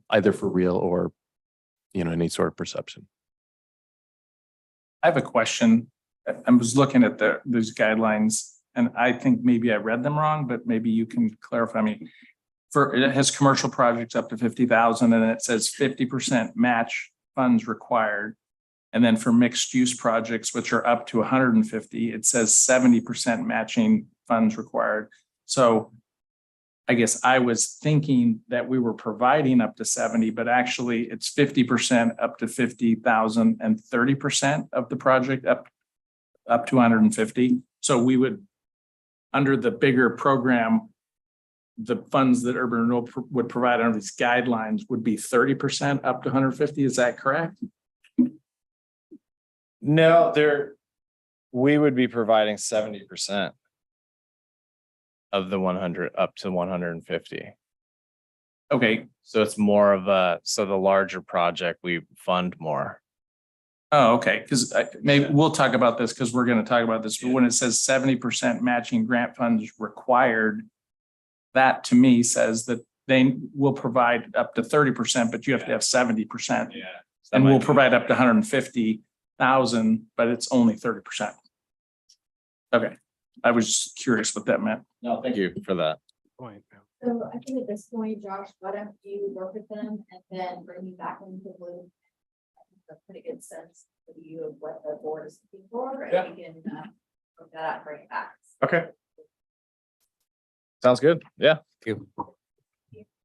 either for real or any sort of perception. I have a question. I was looking at those guidelines, and I think maybe I read them wrong, but maybe you can clarify me. It has commercial projects up to 50,000, and it says 50% match funds required. And then for mixed use projects, which are up to 150, it says 70% matching funds required. So I guess I was thinking that we were providing up to 70, but actually it's 50% up to 50,000 and 30% of the project up to 150. So we would, under the bigger program, the funds that Urban Renewal would provide under these guidelines would be 30% up to 150. Is that correct? No, we would be providing 70% of the 100 up to 150. Okay, So it's so the larger project, we fund more. oh, okay, because maybe we'll talk about this because we're going to talk about this, but when it says 70% matching grant funds required, that to me says that they will provide up to 30%, but you have to have 70%. Yeah. And we'll provide up to 150,000, but it's only 30%. Okay, I was just curious what that meant. No, thank you for that. Point. So I think at this point, Josh, why don't you work with them and then bring me back into the loop? A pretty good sense for you of what the board is looking for, Yeah. and we can work that out, and bring it back. Okay. Sounds good. Yeah.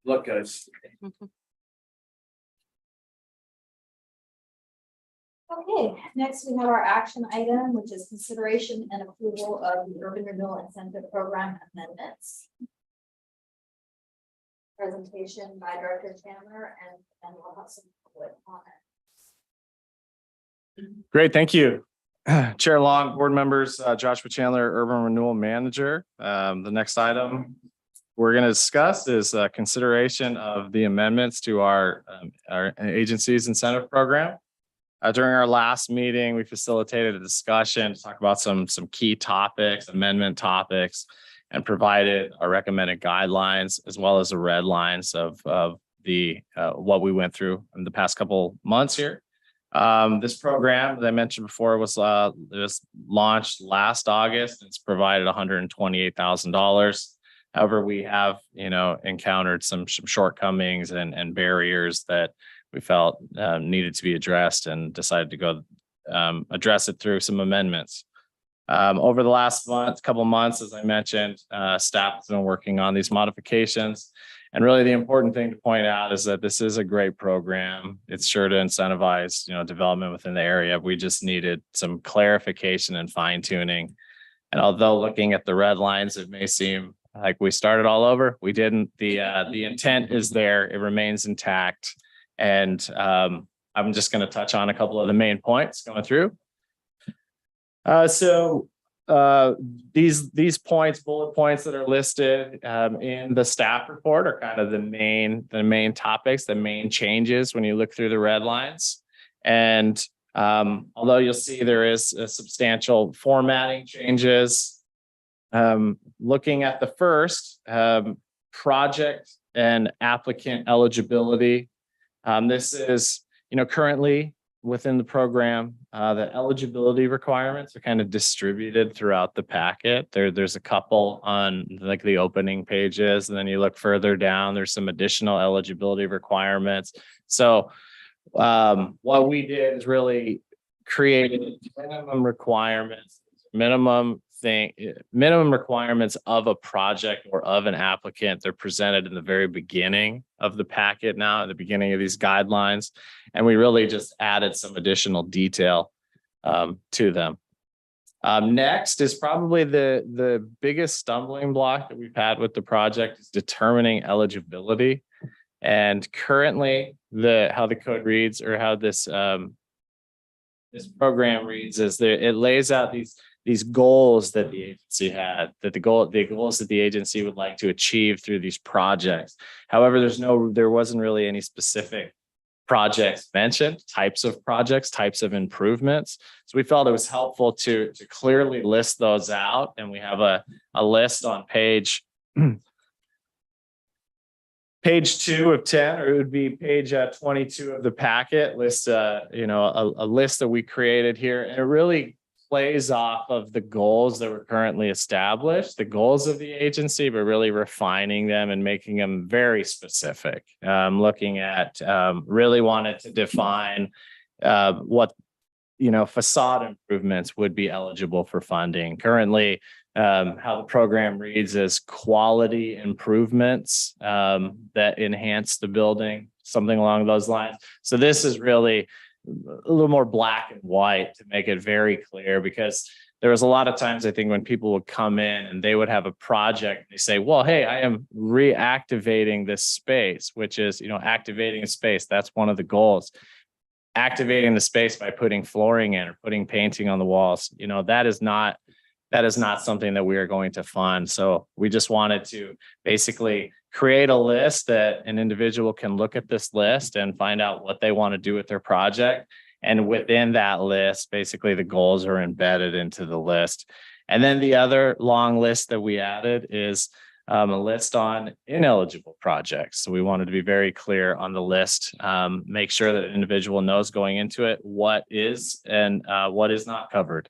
Look, guys. Okay, next we have our action item, which is consideration and approval of the Urban Renewal Incentive Program amendments. Presentation by Director Chandler, and then we'll have some public comment. Great, thank you. Chair Long, board members, Joshua Chandler, Urban Renewal Manager. The next item we're going to discuss is consideration of the amendments to our agency's incentive program. During our last meeting, we facilitated a discussion to talk about some key topics, amendment topics, and provided our recommended guidelines as well as the red lines of the what we went through in the past couple months here. This program, as I mentioned before, was launched last August. It's provided $128,000. However, we have, encountered some shortcomings and barriers that we felt needed to be addressed, and decided to go address it through some amendments. Over the last couple of months, as I mentioned, staff has been working on these modifications. And really the important thing to point out is that this is a great program. It's sure to incentivize, development within the area. We just needed some clarification and fine tuning. And although looking at the red lines, it may seem like we started all over, we didn't. The intent is there. It remains intact. And I'm just going to touch on a couple of the main points going through. These points, bullet points that are listed in the staff report are kind of the main topics, the main changes when you look through the red lines. And although you'll see there is a substantial formatting changes, looking at the first project and applicant eligibility. This is, currently within the program, the eligibility requirements are kind of distributed throughout the packet. There's a couple on like the opening pages, and then you look further down, there's some additional eligibility requirements. So what we did is really created minimum requirements, minimum requirements of a project or of an applicant. They're presented in the very beginning of the packet now, at the beginning of these guidelines. And we really just added some additional detail to them. Next is probably the biggest stumbling block that we've had with the project is determining eligibility. And currently how the code reads, or how this program reads, is that it lays out these goals that the agency had, that the goals that the agency would like to achieve through these projects. However, there wasn't really any specific projects mentioned, types of projects, types of improvements. So we felt it was helpful to clearly list those out. And we have a list on page 2 of 10, or it would be page 22 of the packet, lists a list that we created here. And it really plays off of the goals that were currently established, the goals of the agency, but really refining them and making them very specific. Looking at, really wanted to define what, facade improvements would be eligible for funding. Currently, how the program reads is quality improvements that enhance the building, something along those lines. So this is really a little more black and white to make it very clear, because there was a lot of times, I think, when people would come in and they would have a project, they say, well, hey, I am reactivating this space, which is, activating a space. That's one of the goals. activating the space by putting flooring in or putting painting on the walls. That is not something that we are going to fund. So we just wanted to basically create a list that an individual can look at this list and find out what they want to do with their project. And within that list, basically the goals are embedded into the list. And then the other long list that we added is a list on ineligible projects. So we wanted to be very clear on the list, make sure that an individual knows going into it what is and what is not covered.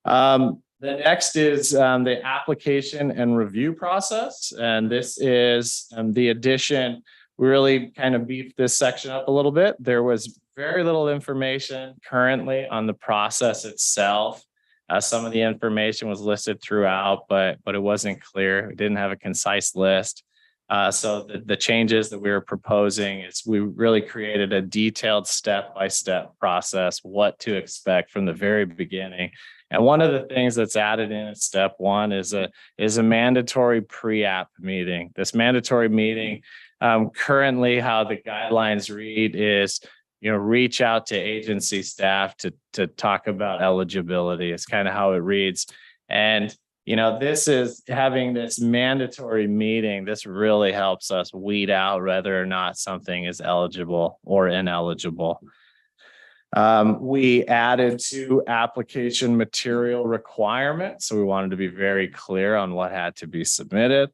The next is the application and review process. And this is the addition. We really kind of beefed this section up a little bit. There was very little information currently on the process itself. Some of the information was listed throughout, but it wasn't clear. We didn't have a concise list. So the changes that we were proposing is we really created a detailed step-by-step process, what to expect from the very beginning. And one of the things that's added in at step one is a mandatory pre-app meeting. This mandatory meeting, currently how the guidelines read is, reach out to agency staff to talk about eligibility. It's kind of how it reads. And, this is having this mandatory meeting. This really helps us weed out whether or not something is eligible or ineligible. We added 2 application material requirements. So we wanted to be very clear on what had to be submitted.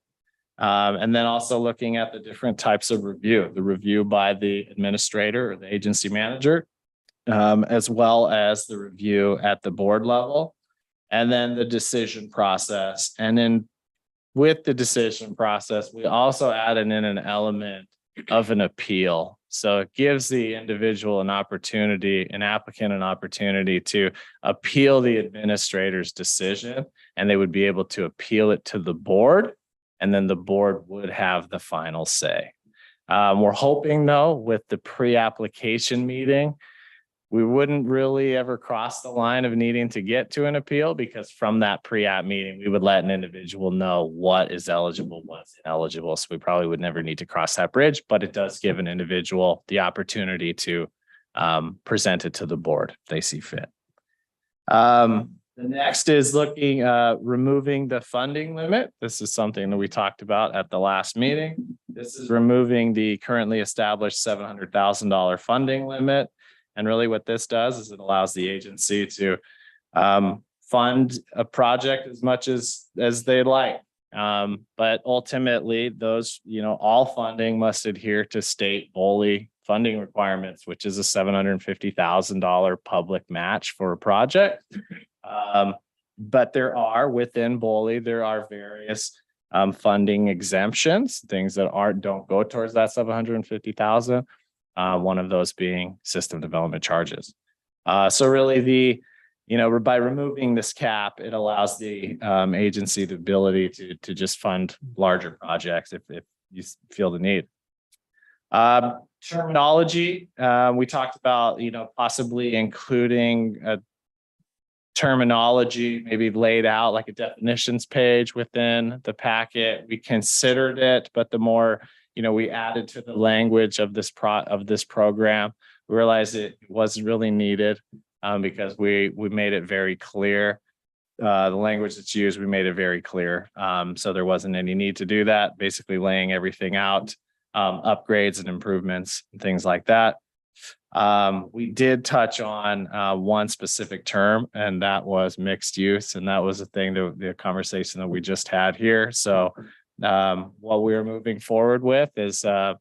And then also looking at the different types of review, the review by the administrator or the agency manager, as well as the review at the board level, and then the decision process. And then with the decision process, we also added in an element of an appeal. So it gives the individual an applicant an opportunity to appeal the administrator's decision, and they would be able to appeal it to the board. And then the board would have the final say. We're hoping, though, with the pre-application meeting, we wouldn't really ever cross the line of needing to get to an appeal, because from that pre-app meeting, we would let an individual know what is eligible, what's ineligible. So we probably would never need to cross that bridge, but it does give an individual the opportunity to present it to the board if they see fit. The next is removing the funding limit. This is something that we talked about at the last meeting. This is removing the currently established $700,000 funding limit. And really what this does is it allows the agency to fund a project as much as they'd like. But ultimately those, all funding must adhere to state BOLI funding requirements, which is a $750,000 public match for a project. But within BOLI, there are various funding exemptions, things that don't go towards that $750,000. One of those being system development charges. So really by removing this cap, it allows the agency the ability to just fund larger projects if you feel the need. Terminology, we talked about, possibly including a terminology maybe laid out like a definitions page within the packet. We considered it, but the more we added to the language of this program, we realized it wasn't really needed because we made it very clear. The language that's used, we made it very clear. So there wasn't any need to do that, basically laying everything out, upgrades and improvements and things like that. We did touch on one specific term, and that was mixed use. And that was the conversation that we just had here. So what we are moving forward with is a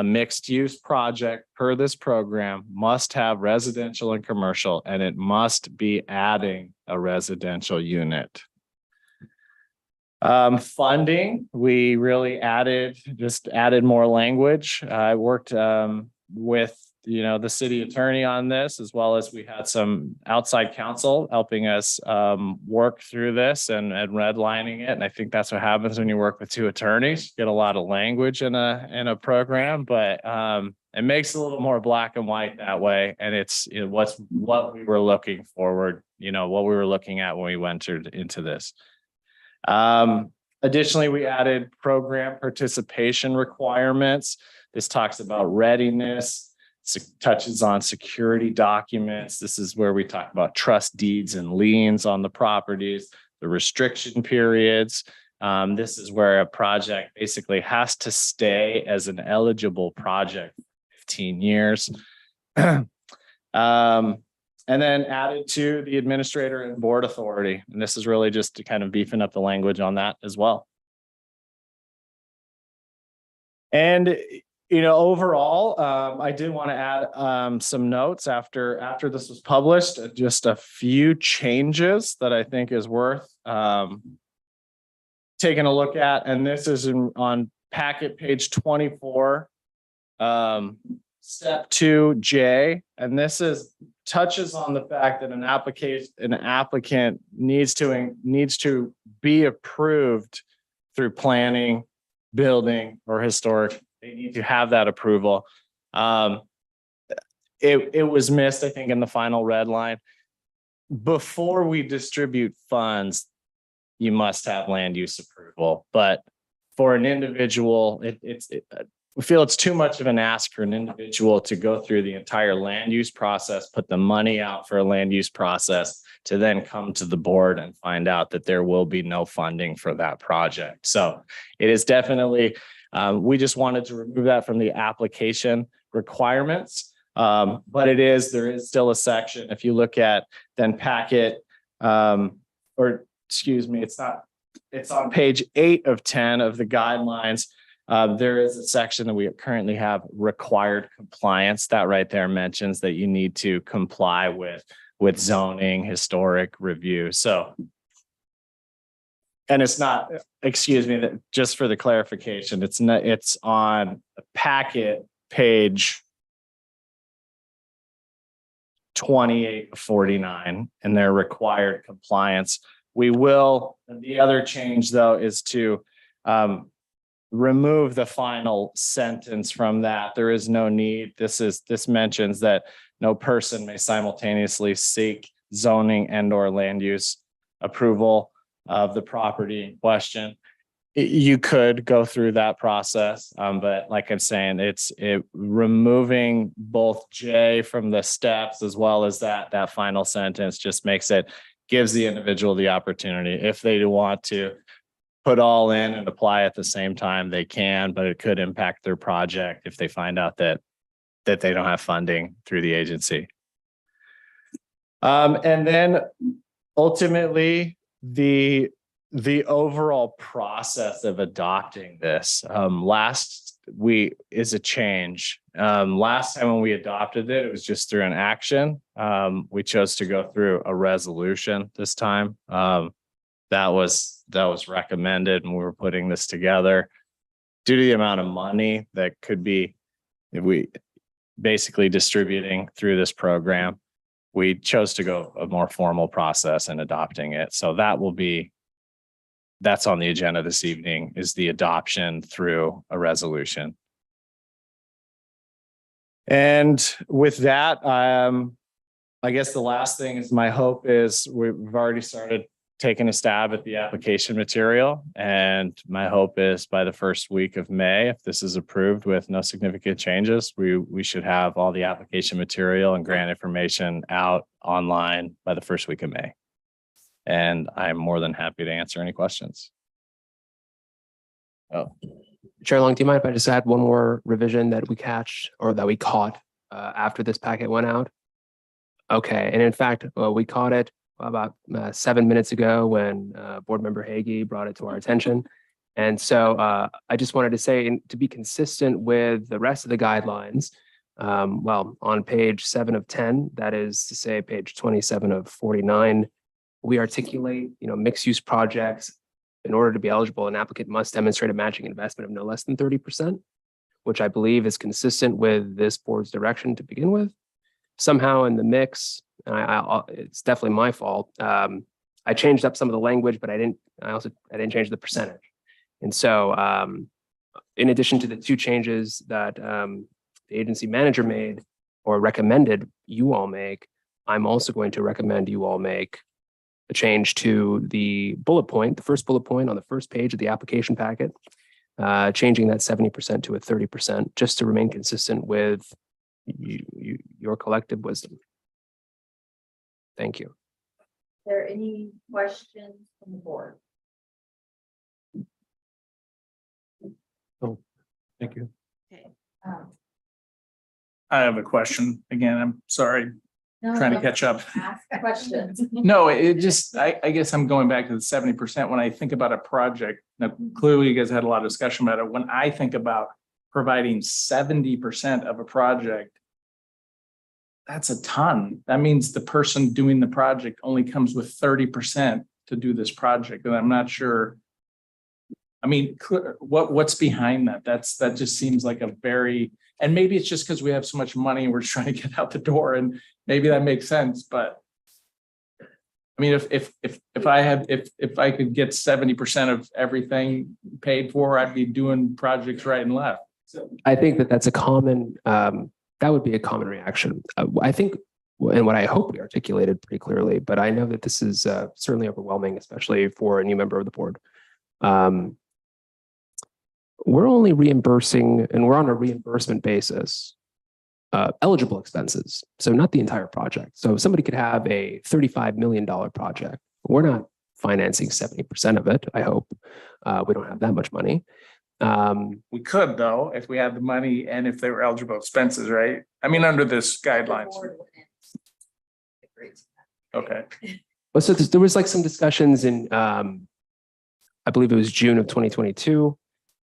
mixed use project per this program must have residential and commercial, and it must be adding a residential unit. Funding, we really added more language. I worked with the city attorney on this, as well as we had some outside counsel helping us work through this and redlining it. And I think that's what happens when you work with 2 attorneys. You get a lot of language in a program, but it makes it a little more black and white that way. And it's what we were looking forward, what we were looking at when we entered into this. Additionally, we added program participation requirements. This talks about readiness. touches on security documents. This is where we talk about trust deeds and liens on the properties, the restriction periods. This is where a project basically has to stay as an eligible project for 15 years. And then added to the administrator and board authority. And this is really just to kind of beefing up the language on that as well. And, you know, overall, I did want to add some notes after this was published, just a few changes that I think is worth taking a look at. And this is on packet page 24. Step 2J, and this touches on the fact that an applicant needs to be approved through planning, building, or historic. They need to have that approval. It was missed, I think, in the final red line. Before we distribute funds, you must have land use approval. But for an individual, we feel it's too much of an ask for an individual to go through the entire land use process, put the money out for a land use process, to then come to the board and find out that there will be no funding for that project. So it is definitely, we just wanted to remove that from the application requirements. But there is still a section. If you look at then packet, or excuse me, it's on page 8 of 10 of the guidelines. There is a section that we currently have required compliance. That right there mentions that you need to comply with zoning, historic review. So, and it's not, excuse me, just for the clarification, it's on packet page 2849 and their required compliance. The other change though is to remove the final sentence from that. There is no need. This mentions that no person may simultaneously seek zoning and or land use approval of the property in question. You could go through that process, but like I'm saying, it's removing both J from the steps as well as that final sentence just gives the individual the opportunity, if they want to put all in and apply at the same time, they can, but it could impact their project if they find out that they don't have funding through the agency. And then ultimately the overall process of adopting this is a change. Last time when we adopted it was just through an action. We chose to go through a resolution this time. That was recommended when we were putting this together. Due to the amount of money that could be, if we basically distributing through this program, we chose to go a more formal process in adopting it. So that's on the agenda this evening, is the adoption through a resolution. And with that, I guess the last thing is my hope is we've already started taking a stab at the application material. And my hope is by the first week of May, if this is approved with no significant changes, we should have all the application material and grant information out online by the first week of May. And I'm more than happy to answer any questions. Oh, Chair Long, do you mind if I just add one more revision that we caught after this packet went out? Okay, and in fact, we caught it about 7 minutes ago when board member Hagee brought it to our attention. And so I just wanted to say, to be consistent with the rest of the guidelines, on page 7 of 10, that is to say page 27 of 49, we articulate, mixed use projects. In order to be eligible, an applicant must demonstrate a matching investment of no less than 30%, which I believe is consistent with this board's direction to begin with. Somehow in the mix, and it's definitely my fault. I changed up some of the language, but I didn't change the percentage. And so in addition to the 2 changes that the agency manager made or recommended you all make, I'm also going to recommend you all make a change to the bullet point, the first bullet point on the first page of the application packet, changing that 70% to a 30%, just to remain consistent with your collective wisdom. Thank you. There any questions from the board? Thank you. Okay. I have a question. Again, I'm sorry, No, trying to don't catch up. Ask questions. No, it just, I guess I'm going back to the 70%. When I think about a project, now clearly you guys had a lot of discussion about it. When I think about providing 70% of a project, that's a ton. That means the person doing the project only comes with 30% to do this project. And I'm not sure. I mean, what's behind that? That just seems like a very, and maybe it's just because we have so much money and we're trying to get out the door, and maybe that makes sense, but I mean, if I could get 70% of everything paid for, I'd be doing projects right and left. So I think that that's a common, that would be a common reaction. I think, and what I hope we articulated pretty clearly, but I know that this is certainly overwhelming, especially for a new member of the board. We're only reimbursing, and we're on a reimbursement basis, eligible expenses. So not the entire project. So somebody could have a $35 million project. We're not financing 70% of it, I hope. We don't have that much money. we could though, if we had the money and if they were eligible expenses, right? I mean, under this guidelines. Okay. Well, so there was like some discussions in, I believe it was June of 2022,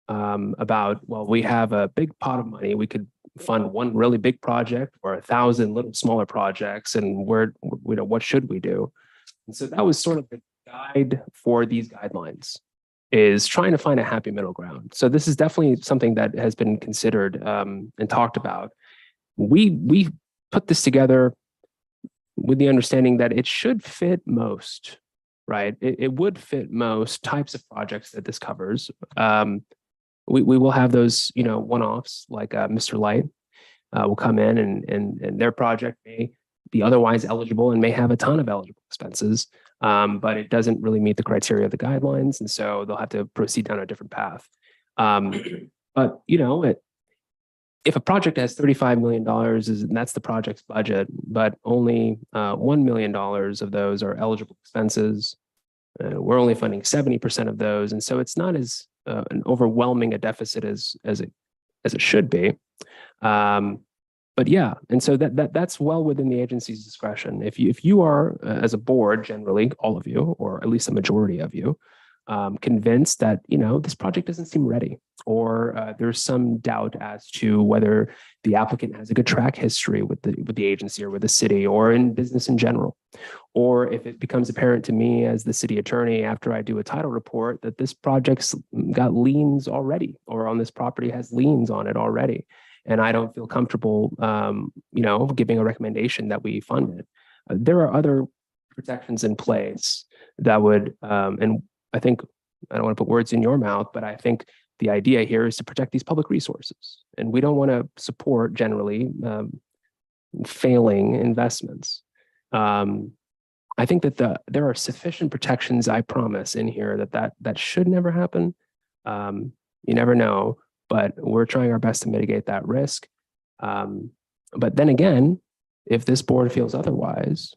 about, well, we have a big pot of money. We could fund one really big project or 1,000 little smaller projects, and what should we do? And so that was sort of the guide for these guidelines, is trying to find a happy middle ground. So this is definitely something that has been considered and talked about. We put this together with the understanding that it should fit most, right? It would fit most types of projects that this covers. We will have those, one-offs like Mr. Light will come in and their project may be otherwise eligible and may have a ton of eligible expenses, but it doesn't really meet the criteria of the guidelines. And so they'll have to proceed down a different path. But, if a project has $35 million, and that's the project's budget, but only $1 million of those are eligible expenses, we're only funding 70% of those. And so it's not as an overwhelming a deficit as it should be. But yeah, and so that's well within the agency's discretion. If you are, as a board, generally all of you, or at least a majority of you, convinced that this project doesn't seem ready, or there's some doubt as to whether the applicant has a good track history with the agency or with the city or in business in general, or if it becomes apparent to me as the city attorney after I do a title report that this project's got liens already, or on this property has liens on it already, and I don't feel comfortable, giving a recommendation that we fund it. There are other protections in place that would, and I think, I don't want to put words in your mouth, but I think the idea here is to protect these public resources. And we don't want to support generally failing investments. I think that there are sufficient protections, I promise, in here that should never happen. You never know, but we're trying our best to mitigate that risk. But then again, if this board feels otherwise,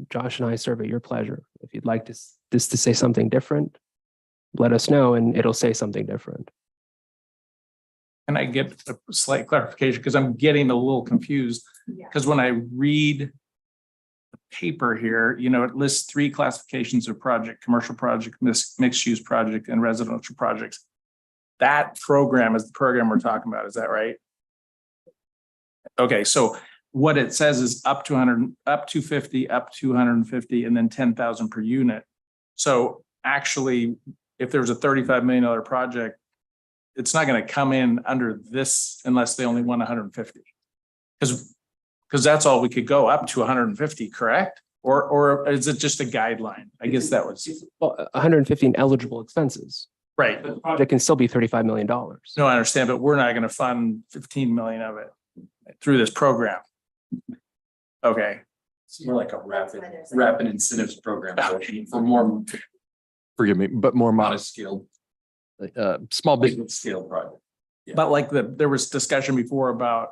Josh and I serve at your pleasure. If you'd like this to say something different, let us know and it'll say something different. Can I get a slight clarification? Because I'm getting a little confused. Because when I read the paper here, it lists 3 classifications of project: commercial project, mixed use project, and residential projects. That program is the program we're talking about. Is that right? Okay, so what it says is up to 100, up to 50, up to 150, and then 10,000 per unit. So actually, if there's a $35 million project, it's not going to come in under this unless they only want 150. Because that's all we could go up to 150, correct? Or is it just a guideline? I guess that was. Well, 115 eligible expenses. Right. The project can still be $35 million. No, I understand, but we're not going to fund 15 million of it through this program. Okay. It's more like a rapid incentives program for more, forgive me, but more modest scale, small business scale project. But like there was discussion before about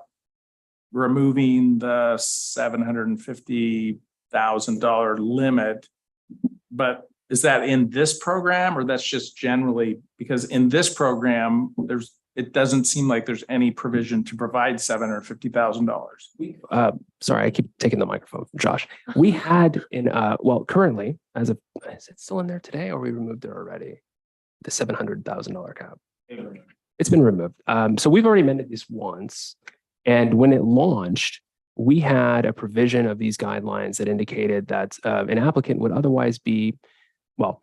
removing the $750,000 limit. But is that in this program or that's just generally, because in this program, it doesn't seem like there's any provision to provide $750,000. Sorry, I keep taking the microphone from Josh. We had well, currently, is it still in there today or we removed it already? The $700,000 cap. It's been removed. So we've already amended this once. And when it launched, we had a provision of these guidelines that indicated that an applicant would otherwise be, well,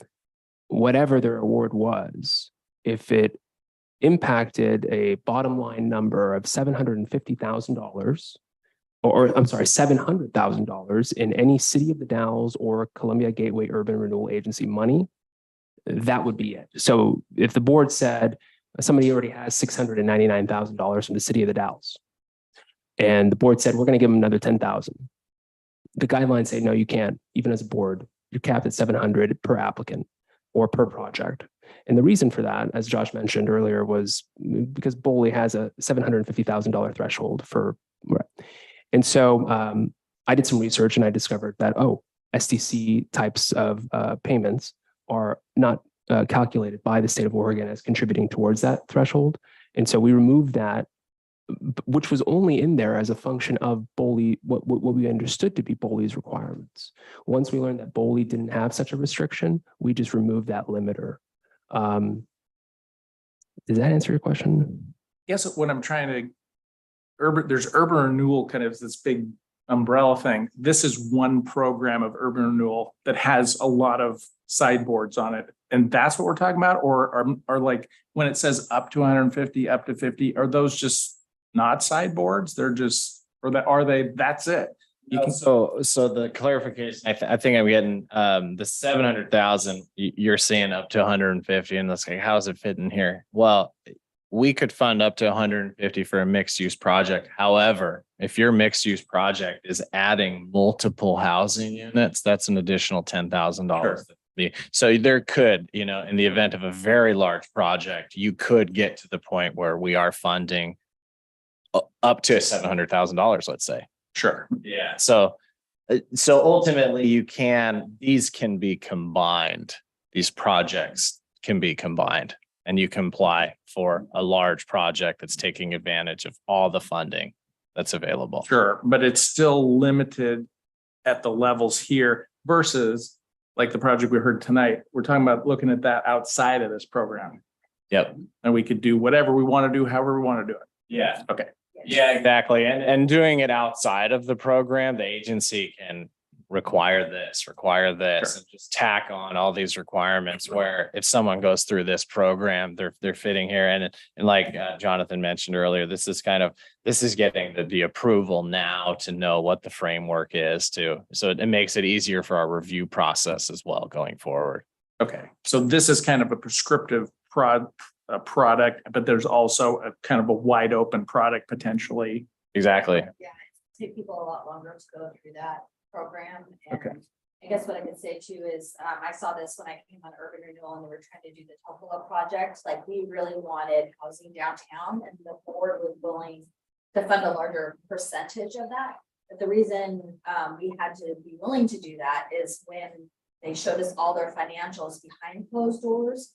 whatever their award was, if it impacted a bottom line number of $750,000, or I'm sorry, $700,000 in any City of the Dalles or Columbia Gateway Urban Renewal Agency money, that would be it. So if the board said somebody already has $699,000 from the City of the Dalles, and the board said, we're going to give them another 10,000. The guidelines say, no, you can't. Even as a board, you're capped at 700 per applicant or per project. And the reason for that, as Josh mentioned earlier, was because Boley has a $750,000 threshold for, and so I did some research and I discovered that, SDC types of payments are not calculated by the state of Oregon as contributing towards that threshold. And so we removed that, which was only in there as a function of Boley, what we understood to be Boley's requirements. Once we learned that Boley didn't have such a restriction, we just removed that limiter. Does that answer your question? Yes, what I'm trying to, there's urban renewal kind of this big umbrella thing. This is one program of urban renewal that has a lot of sideboards on it. And that's what we're talking about? Or are like, when it says up to 150, up to 50, are those just not sideboards? They're just, are they, that's it? So the clarification, I think I'm getting the 700,000 you're seeing up to 150, and that's like, how's it fit in here? Well, we could fund up to 150 for a mixed use project. However, if your mixed use project is adding multiple housing units, that's an additional $10,000. So there could, in the event of a very large project, you could get to the point where we are funding up to $700,000, let's say. Sure. Yeah. So ultimately these can be combined. These projects can be combined and you can apply for a large project that's taking advantage of all the funding that's available. Sure. But it's still limited at the levels here versus like the project we heard tonight. We're talking about looking at that outside of this program. Yep. And we could do whatever we want to do, however we want to do it. Yeah. Okay. Yeah, exactly. And doing it outside of the program, the agency can require this, and just tack on all these requirements where if someone goes through this program, they're fitting here. And like Jonathan mentioned earlier, this is getting the approval now to know what the framework is too. So it makes it easier for our review process as well going forward. Okay. So this is kind of a prescriptive product, but there's also a kind of a wide open product potentially. Exactly. Yeah, take people a lot longer to go through that program. And Okay. I guess what I could say too is, I saw this when I came on urban renewal and we were trying to do the Tupelo project. Like we really wanted housing downtown and the board was willing to fund a larger percentage of that. But the reason we had to be willing to do that is when they showed us all their financials behind closed doors,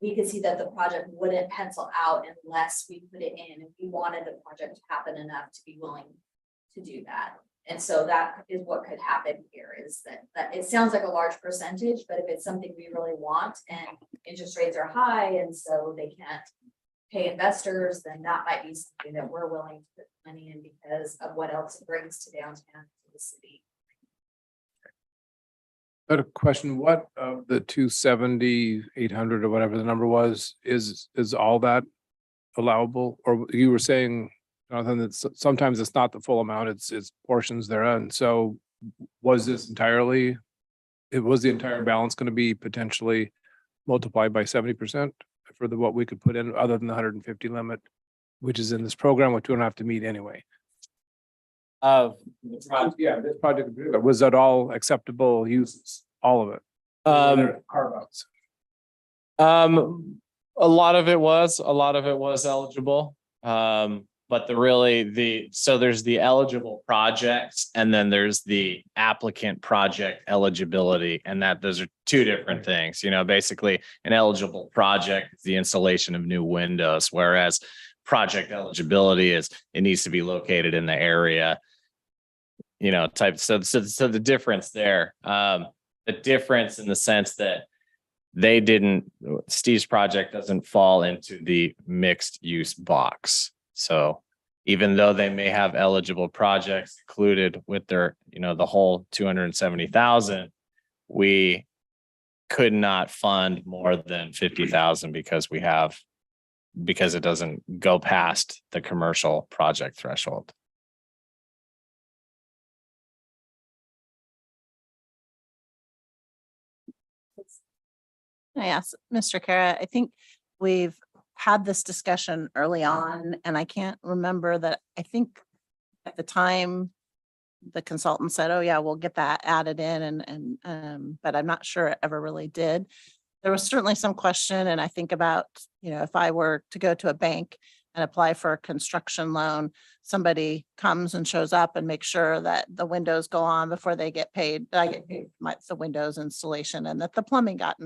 we could see that the project wouldn't pencil out unless we put it in, and we wanted the project to happen enough to be willing to do that. And so that is what could happen here is that it sounds like a large percentage, but if it's something we really want and interest rates are high and so they can't pay investors, then that might be something that we're willing to put money in because of what else it brings to downtown, to the city. I had a question, what of the 270, 800 or whatever the number was, is all that allowable? Or you were saying, Jonathan, that sometimes it's not the full amount, it's portions therein. So was the entire balance going to be potentially multiplied by 70% for what we could put in other than the 150 limit, which is in this program, which we don't have to meet anyway? This project, was that all acceptable uses, all of it? Carve outs. A lot of it was eligible. But so there's the eligible projects and then there's the applicant project eligibility. And those are two different things. Basically an eligible project is the installation of new windows, whereas project eligibility is it needs to be located in the area. So the difference there, the difference in the sense that Steve's project doesn't fall into the mixed use box. So even though they may have eligible projects included with their, the whole 270,000, we could not fund more than 50,000 because it doesn't go past the commercial project threshold. I asked Mr. Kara, I think we've had this discussion early on, and I can't remember that. I think at the time the consultant said, oh yeah, we'll get that added in but I'm not sure it ever really did. There was certainly some question, and I think about, if I were to go to a bank and apply for a construction loan, somebody comes and shows up and makes sure that the windows go on before they get paid. I get paid the windows installation and that the plumbing got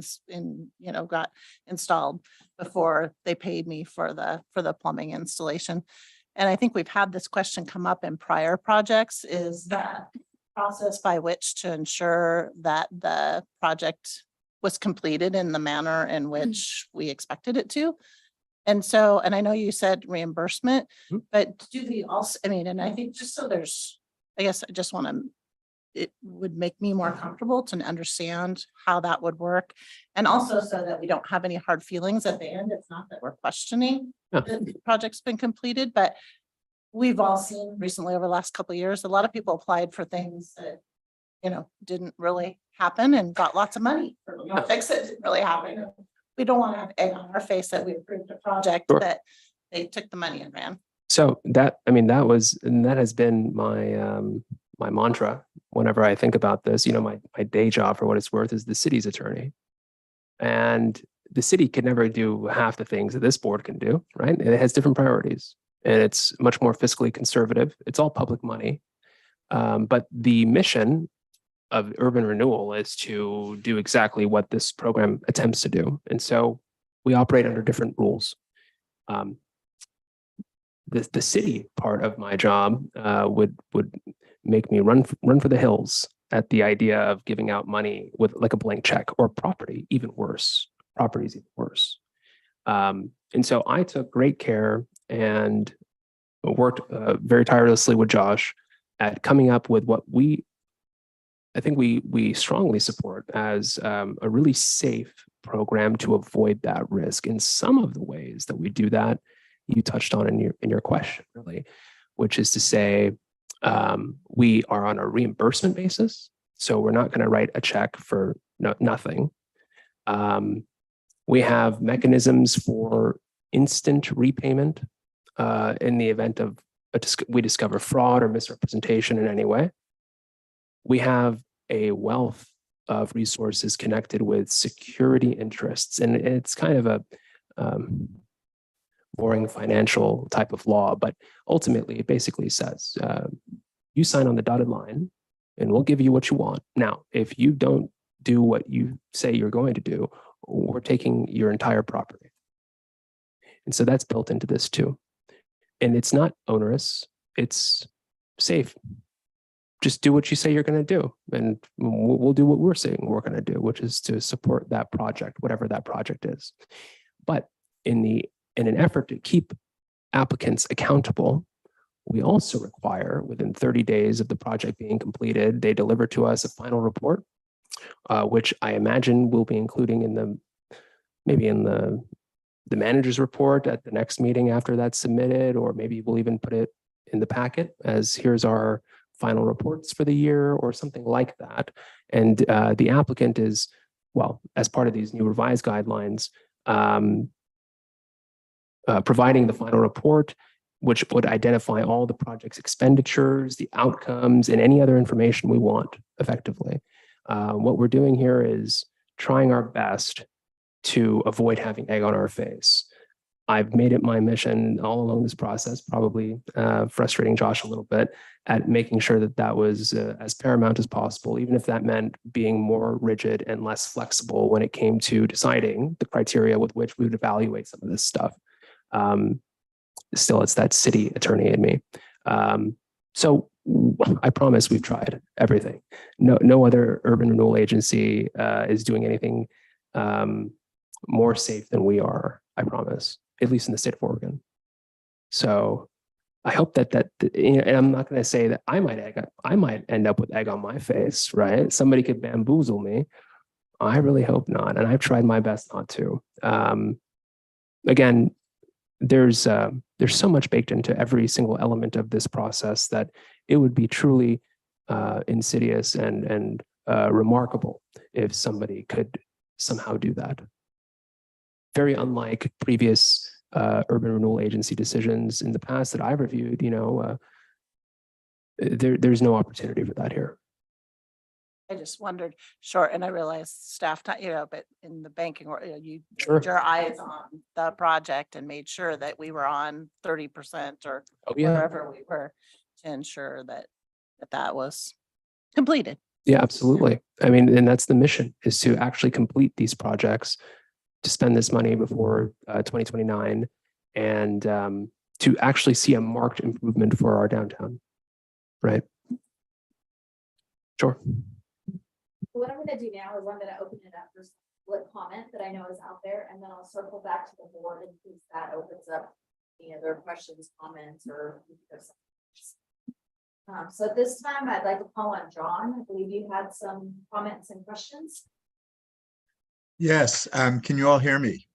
installed before they paid me for the plumbing installation. And I think we've had this question come up in prior projects, is that process by which to ensure that the project was completed in the manner in which we expected it to. And so, and I know you said reimbursement, but do we also, and I think just so I guess I just want to, it would make me more comfortable to understand how that would work. And also so that we don't have any hard feelings at the end. It's not that we're questioning that the project's been completed, but we've all seen recently over the last couple of years, a lot of people applied for things that, didn't really happen and got lots of money for projects that didn't really happen. We don't want to have egg on our face that we approved a project that they took the money and ran. So that has been my my mantra whenever I think about this. My day job, for what it's worth, is the city's attorney. And the city can never do half the things that this board can do, right? It has different priorities and it's much more fiscally conservative. It's all public money. But the mission of urban renewal is to do exactly what this program attempts to do. And so we operate under different rules. The city part of my job would make me run for the hills at the idea of giving out money with like a blank check, or property, even worse. Property is even worse. And so I took great care and worked very tirelessly with Josh at coming up with what I think we strongly support as a really safe program to avoid that risk. In some of the ways that we do that, you touched on in your question, really, which is to say, we are on a reimbursement basis. So we're not going to write a check for nothing. We have mechanisms for instant repayment in the event of we discover fraud or misrepresentation in any way. We have a wealth of resources connected with security interests, and it's kind of a boring financial type of law, but ultimately it basically says you sign on the dotted line and we'll give you what you want. Now, if you don't do what you say you're going to do, we're taking your entire property. And so that's built into this too. And it's not onerous, it's safe. Just do what you say you're going to do, and we'll do what we're saying we're going to do, which is to support that project, whatever that project is. But in an effort to keep applicants accountable, we also require within 30 days of the project being completed, they deliver to us a final report, which I imagine we'll be including in the manager's report at the next meeting after that's submitted, or maybe we'll even put it in the packet as here's our final reports for the year or something like that. And the applicant is, well, as part of these new revised guidelines, providing the final report, which would identify all the project's expenditures, the outcomes, and any other information we want effectively. What we're doing here is trying our best to avoid having egg on our face. I've made it my mission all along this process, probably frustrating Josh a little bit, at making sure that that was as paramount as possible, even if that meant being more rigid and less flexible when it came to deciding the criteria with which we would evaluate some of this stuff. Still, it's that city attorney in me. So I promise we've tried everything. No other urban renewal agency is doing anything more safe than we are, I promise, at least in the state of Oregon. So I hope that and I'm not going to say that I might end up with egg on my face, right? Somebody could bamboozle me. I really hope not. And I've tried my best not to. Again, there's so much baked into every single element of this process that it would be truly insidious and remarkable if somebody could somehow do that. Very unlike previous urban renewal agency decisions in the past that I've reviewed, there's no opportunity for that here. I just wondered, sure, and I realized staff, but in the banking, or you Sure. put your eyes on the project and made sure that we were on 30% or Oh, yeah. wherever we were to ensure that was completed. Yeah, absolutely. I mean, and that's the mission, is to actually complete these projects, to spend this money before 2029, and to actually see a marked improvement for our downtown. Right. Sure. What I'm gonna do now is I'm gonna open it up for split comment that I know is out there, and then I'll circle back to the board in case that opens up any other questions, comments, or. So at this time, I'd like to call on John. I believe you had some comments and questions. Yes, can you all hear me?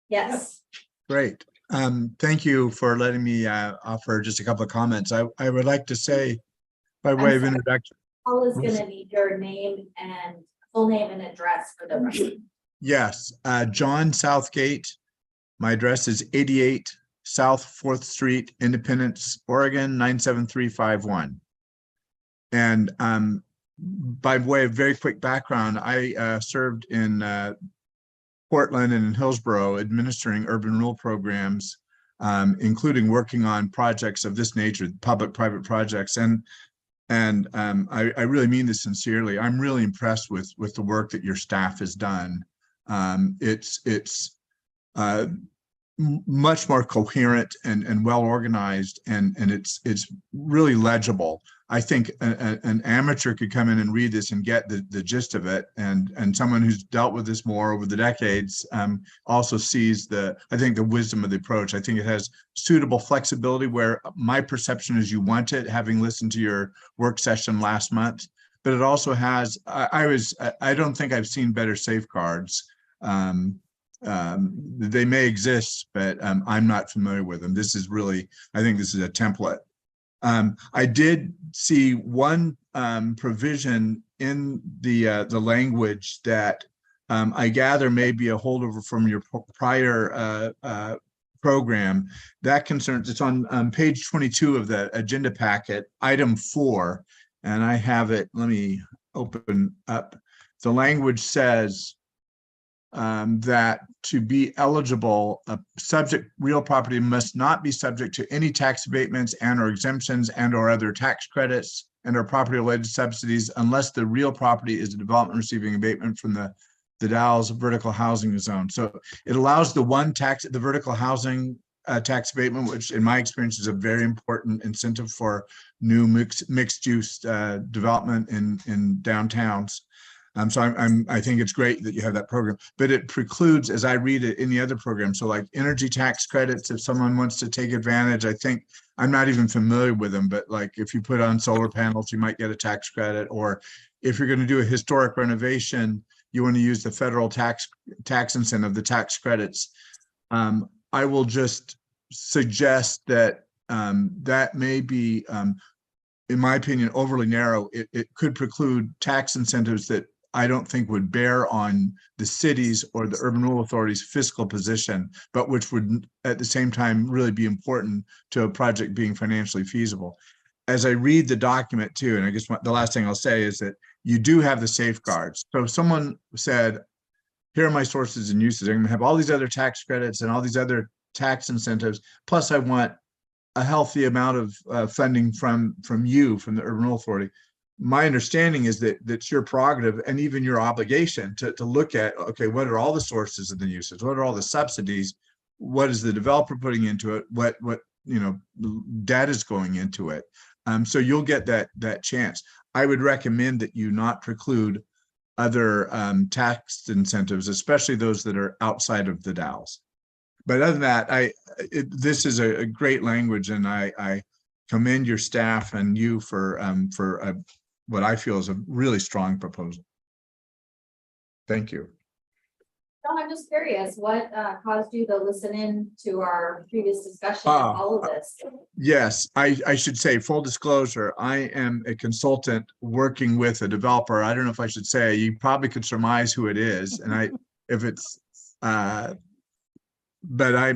Yes. Great. Thank you for letting me offer just a couple of comments. I would like to say, by way of introduction. Paul is gonna need your name and full name and address for the record. Yes, John Southgate. My address is 88 South 4th Street, Independence, Oregon, 97351. And by way of very quick background, I served in Portland and in Hillsborough administering urban renewal programs, including working on projects of this nature, public-private projects. And I really mean this sincerely. I'm really impressed with the work that your staff has done. It's much more coherent and well organized, and it's really legible. I think an amateur could come in and read this and get the gist of it, and someone who's dealt with this more over the decades also sees the wisdom of the approach. I think it has suitable flexibility where my perception is you want it, having listened to your work session last month, but it also has, I don't think I've seen better safeguards. They may exist, but I'm not familiar with them. This is really, I think this is a template. I did see one provision in the language that I gather may be a holdover from your prior program. That concerns, it's on page 22 of the agenda packet, item 4, and I have it, let me open up. The language says that to be eligible, a real property must not be subject to any tax abatements and or exemptions and or other tax credits and or property related subsidies unless the real property is a development receiving abatement from the Dalles vertical housing zone. So it allows the vertical housing tax abatement, which in my experience is a very important incentive for new mixed use development in downtowns. So I think it's great that you have that program, but it precludes, as I read it, any other program. So like energy tax credits, if someone wants to take advantage, I think I'm not even familiar with them, but like if you put on solar panels, you might get a tax credit, or if you're going to do a historic renovation, you want to use the federal tax incentive, the tax credits. I will just suggest that that may be, in my opinion, overly narrow. It could preclude tax incentives that I don't think would bear on the cities or the urban renewal authority's fiscal position, but which would at the same time really be important to a project being financially feasible. As I read the document too, and I guess the last thing I'll say is that you do have the safeguards. So if someone said, here are my sources and uses. I'm gonna have all these other tax credits and all these other tax incentives. Plus I want a healthy amount of funding from you, from the Urban Renewal Authority. My understanding is that that's your prerogative and even your obligation to look at, okay, what are all the sources of the uses? What are all the subsidies? What is the developer putting into it? What debt is going into it? So you'll get that chance. I would recommend that you not preclude other tax incentives, especially those that are outside of the DAOs. But other than that, this is a great language, and I commend your staff and you for what I feel is a really strong proposal. Thank you. John, I'm just curious, what caused you to listen in to our previous discussion of all of this? Yes, I should say, full disclosure, I am a consultant working with a developer. I don't know if I should say, you probably could surmise who it is. And if it's, but I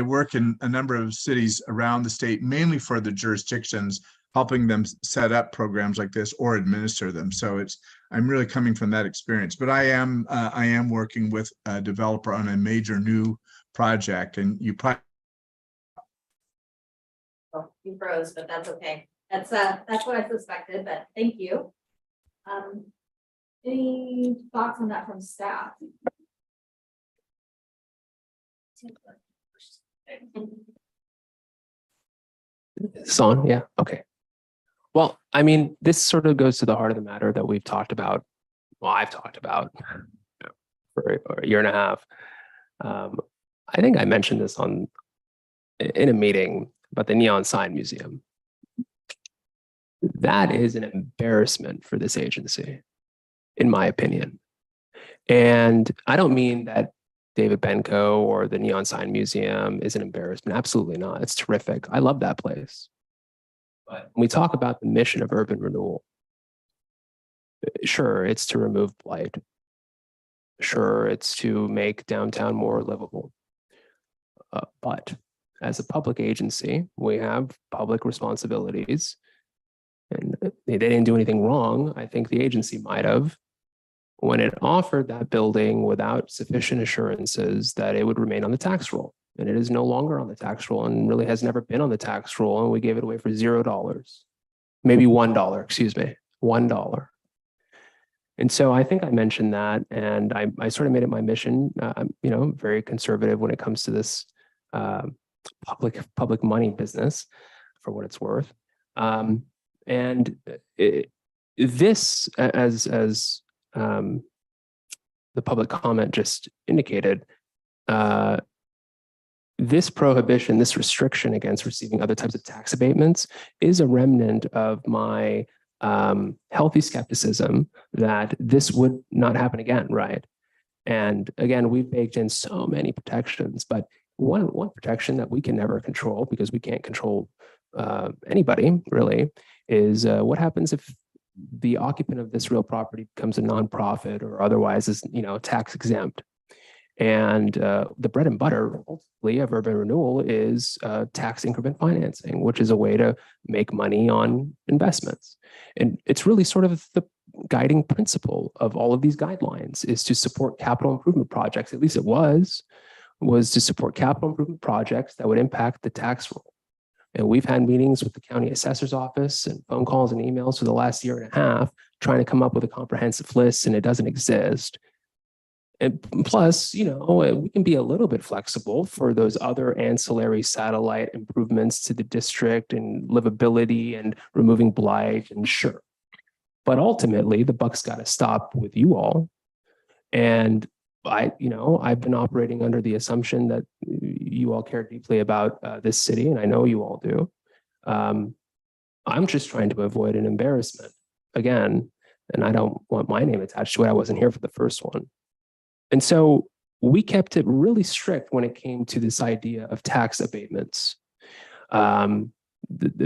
work in a number of cities around the state, mainly for the jurisdictions, helping them set up programs like this or administer them. So I'm really coming from that experience, but I am working with a developer on a major new project, and you probably. Oh, you froze, but that's okay. That's what I suspected, but thank you. Any thoughts on that from staff? Son, yeah, okay. Well, I mean, this sort of goes to the heart of the matter that we've talked about. Well, I've talked about for a year and a half. I think I mentioned this in a meeting about the Neon Sign Museum. That is an embarrassment for this agency, in my opinion. And I don't mean that David Benko or the Neon Sign Museum is an embarrassment. Absolutely not. It's terrific. I love that place. But when we talk about the mission of urban renewal, sure, it's to remove blight. Sure, it's to make downtown more livable. But as a public agency, we have public responsibilities. And they didn't do anything wrong. I think the agency might have, when it offered that building without sufficient assurances that it would remain on the tax roll. And it is no longer on the tax roll and really has never been on the tax roll. And we gave it away for $0, maybe $1, excuse me, $1. And so I think I mentioned that, and I sort of made it my mission. I'm, very conservative when it comes to this public money business, for what it's worth. This, as the public comment just indicated, this prohibition, this restriction against receiving other types of tax abatements is a remnant of my healthy skepticism that this would not happen again, right? And again, we've baked in so many protections, but one protection that we can never control, because we can't control anybody really, is what happens if the occupant of this real property becomes a nonprofit or otherwise is, tax exempt. And the bread and butter ultimately of urban renewal is tax increment financing, which is a way to make money on investments. And it's really sort of the guiding principle of all of these guidelines, is to support capital improvement projects. At least it was to support capital improvement projects that would impact the tax roll. And we've had meetings with the county assessor's office and phone calls and emails for the last year and a half, trying to come up with a comprehensive list, and it doesn't exist. And plus, we can be a little bit flexible for those other ancillary satellite improvements to the district and livability and removing blight, and sure. But ultimately, the buck's got to stop with you all. And I've been operating under the assumption that you all care deeply about this city, and I know you all do. I'm just trying to avoid an embarrassment again, and I don't want my name attached to it. I wasn't here for the first one. And so we kept it really strict when it came to this idea of tax abatements. The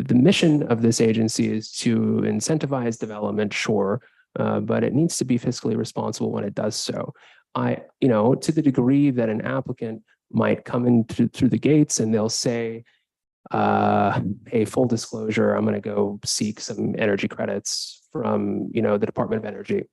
mission of this agency is to incentivize development, sure, but it needs to be fiscally responsible when it does so. To the degree that an applicant might come in through the gates and they'll say, hey, full disclosure, I'm going to go seek some energy credits from, the Department of Energy.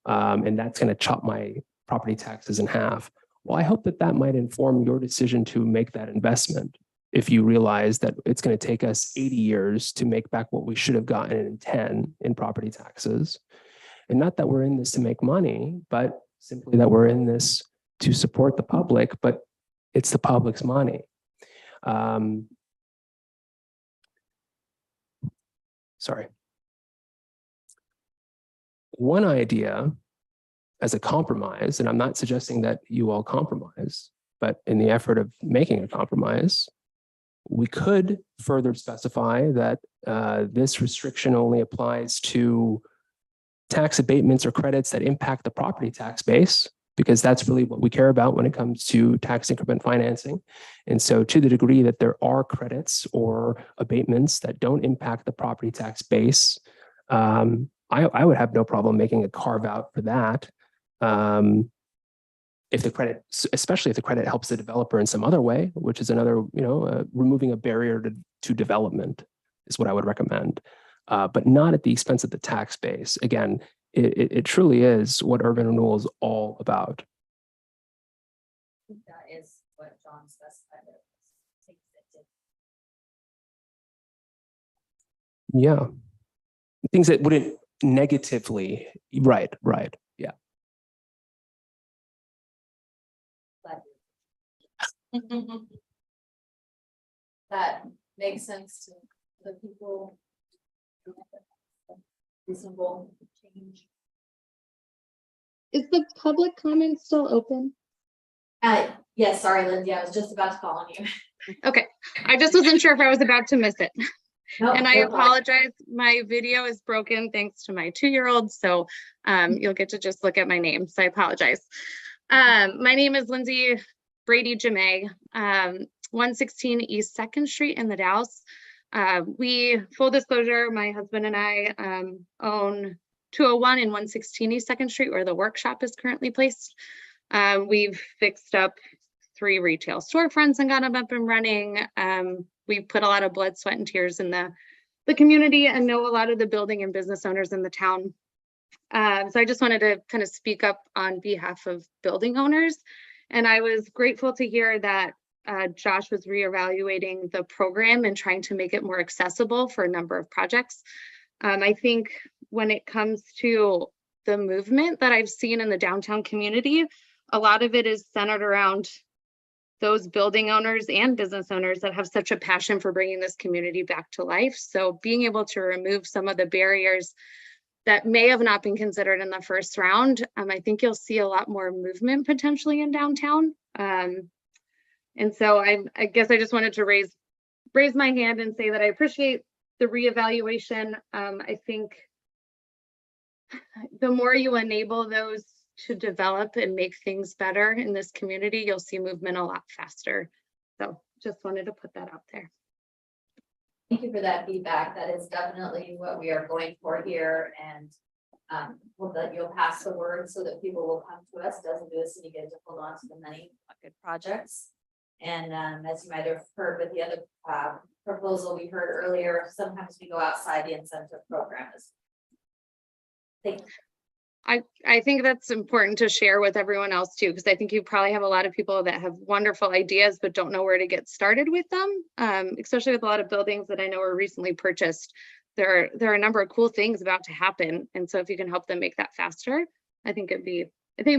And that's going to chop my property taxes in half. Well, I hope that that might inform your decision to make that investment. If you realize that it's going to take us 80 years to make back what we should have gotten in 10 in property taxes. And not that we're in this to make money, but simply that we're in this to support the public, but it's the public's money. Sorry. One idea as a compromise, and I'm not suggesting that you all compromise, but in the effort of making a compromise, we could further specify that this restriction only applies to tax abatements or credits that impact the property tax base, because that's really what we care about when it comes to tax increment financing. And so to the degree that there are credits or abatements that don't impact the property tax base, I would have no problem making a carve out for that. If the credit, especially if the credit helps the developer in some other way, which is another, removing a barrier to development is what I would recommend, but not at the expense of the tax base. Again, it truly is what urban renewal is all about. That is what John specified. Yeah. Things that wouldn't negatively, right. Yeah. That makes sense to the people. Reasonable change. Is the public comment still open? Yes, sorry, Lindsay, I was just about to call on you. Okay, I just wasn't sure if I was about to miss it. No, And I you're fine. apologize, my video is broken thanks to my 2-year-old, so you'll get to just look at my name, so I apologize. My name is Lindsay Brady Jamay, 116 East 2nd Street in the Dalles. We, full disclosure, my husband and I own 201 and 116 East 2nd Street where the workshop is currently placed. We've fixed up 3 retail storefronts and got them up and running. We've put a lot of blood, sweat, and tears in the community and know a lot of the building and business owners in the town. So I just wanted to kind of speak up on behalf of building owners. And I was grateful to hear that Josh was reevaluating the program and trying to make it more accessible for a number of projects. I think when it comes to the movement that I've seen in the downtown community, a lot of it is centered around those building owners and business owners that have such a passion for bringing this community back to life. So being able to remove some of the barriers that may have not been considered in the first round, I think you'll see a lot more movement potentially in downtown. And so I guess I just wanted to raise my hand and say that I appreciate the reevaluation. I think the more you enable those to develop and make things better in this community, you'll see movement a lot faster. So just wanted to put that out there. Thank you for that feedback. That is definitely what we are going for here, and hope that you'll pass the word so that people will come to us. Doesn't do us any good to hold on to the many good projects. And as you might have heard with the other proposal we heard earlier, sometimes we go outside the incentive program. Thank you. I think that's important to share with everyone else too, because I think you probably have a lot of people that have wonderful ideas but don't know where to get started with them, especially with a lot of buildings that I know were recently purchased. There are a number of cool things about to happen, and so if you can help them make that faster, I think it'd be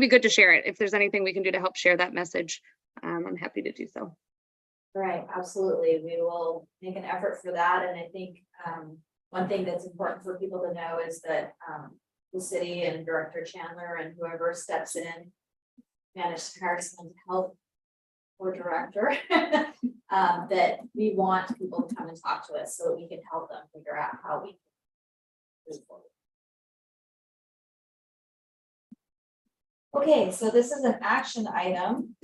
good to share it. If there's anything we can do to help share that message, I'm happy to do so. Right, absolutely. We will make an effort for that, and I think one thing that's important for people to know is that the city and Director Chandler and whoever steps in managed to hire someone to help or director that we want people to come and talk to us so that we can help them figure out how we can move forward. Okay, so this is an action item.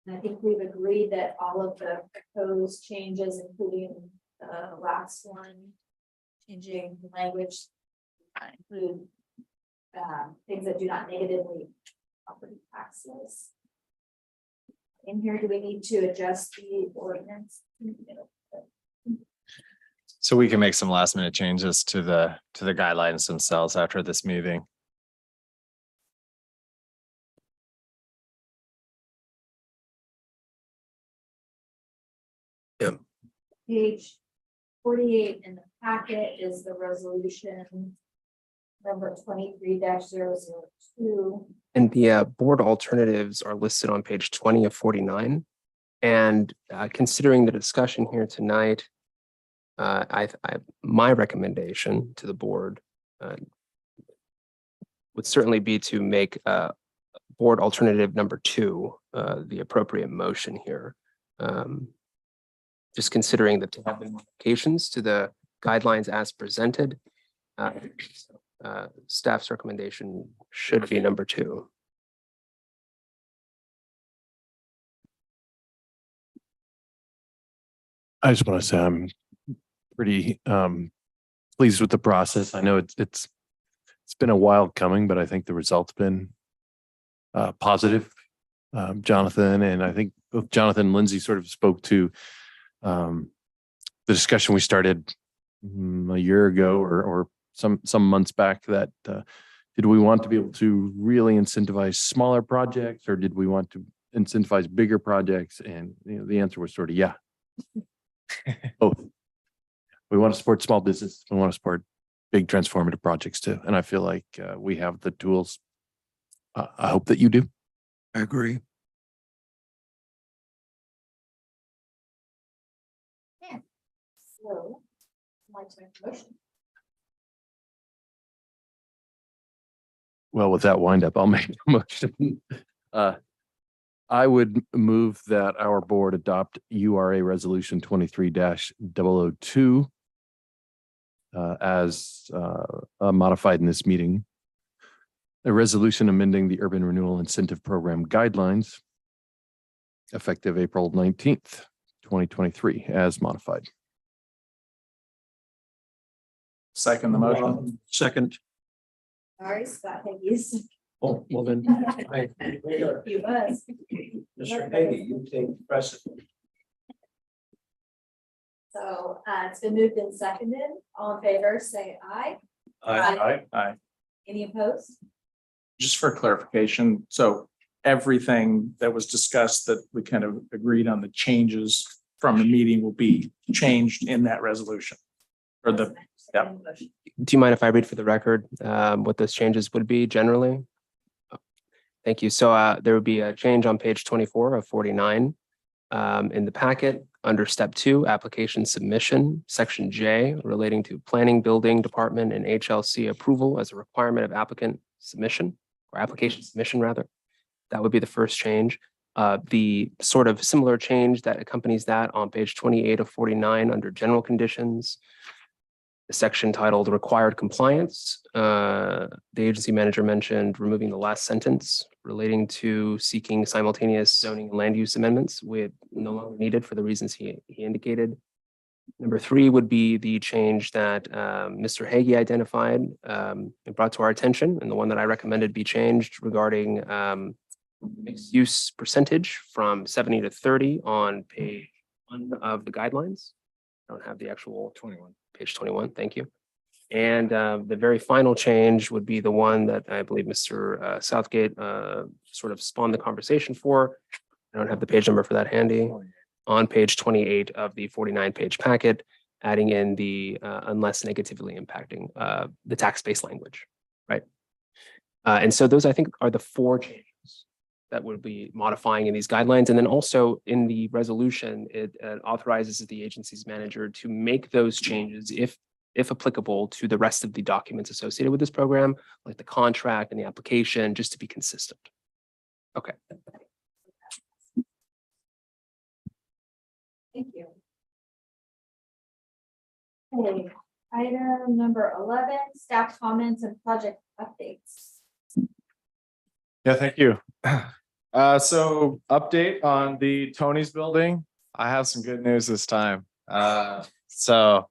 And I think we've agreed that all of the proposed changes, including the last one, changing the language, include things that do not negatively property taxes. In here, do we need to adjust the ordinance? So we can make some last minute changes to the guidelines themselves after this meeting. Page 48 in the packet is the resolution number 23-002. And the board alternatives are listed on page 20 of 49. And considering the discussion here tonight, my recommendation to the board would certainly be to make board alternative number 2 the appropriate motion here. Just considering that to have the modifications to the guidelines as presented, staff's recommendation should be number 2. I just want to say I'm pretty pleased with the process. I know it's been a while coming, but I think the result's been positive. Jonathan, and I think both Jonathan and Lindsay sort of spoke to the discussion we started a year ago or some months back that did we want to be able to really incentivize smaller projects or did we want to incentivize bigger projects? And the answer was sort of yeah. Both. We want to support small business. We want to support big transformative projects too. And I feel like we have the tools. I hope that you do. I agree. So, I'd like to make a motion. Well, with that wind up, I'll make a motion. I would move that our board adopt URA resolution 23-002 as modified in this meeting. A resolution amending the Urban Renewal Incentive Program guidelines effective April 19th, 2023 as modified. Second the motion. Second. Sorry, Scott Higgies. Oh, well then. You was. Mr. Hagy, you take precedent. So it's been moved and seconded. All in favor, say aye. Aye. Any opposed? Just for clarification, so everything that was discussed that we kind of agreed on the changes from the meeting will be changed in that resolution. Or the, yeah. Do you mind if I read for the record what those changes would be generally? Thank you. So there would be a change on page 24 of 49 in the packet under step 2, application submission, section J, relating to planning, building department and HLC approval as a requirement of applicant submission or application submission rather. That would be the first change. The sort of similar change that accompanies that on page 28 of 49 under general conditions. The section titled required compliance. The agency manager mentioned removing the last sentence relating to seeking simultaneous zoning and land use amendments with no longer needed for the reasons he indicated. Number 3 would be the change that Mr. Hagee identified and brought to our attention, and the one that I recommended be changed regarding mixed use percentage from 70 to 30 on page 1 of the guidelines. I don't have the actual 21. Page 21, thank you. And the very final change would be the one that I believe Mr. Southgate sort of spawned the conversation for. I don't have the page number for that handy. On page 28 of the 49-page packet, adding in the unless negatively impacting the tax base language, right? And so those I think are the 4 changes that would be modifying in these guidelines. And then also in the resolution, it authorizes the agency's manager to make those changes if applicable to the rest of the documents associated with this program, like the contract and the application, just to be consistent. Okay. Thank you. Okay, item number 11, staff comments and project updates. Yeah, thank you. So update on the Tony's building. I have some good news this time. So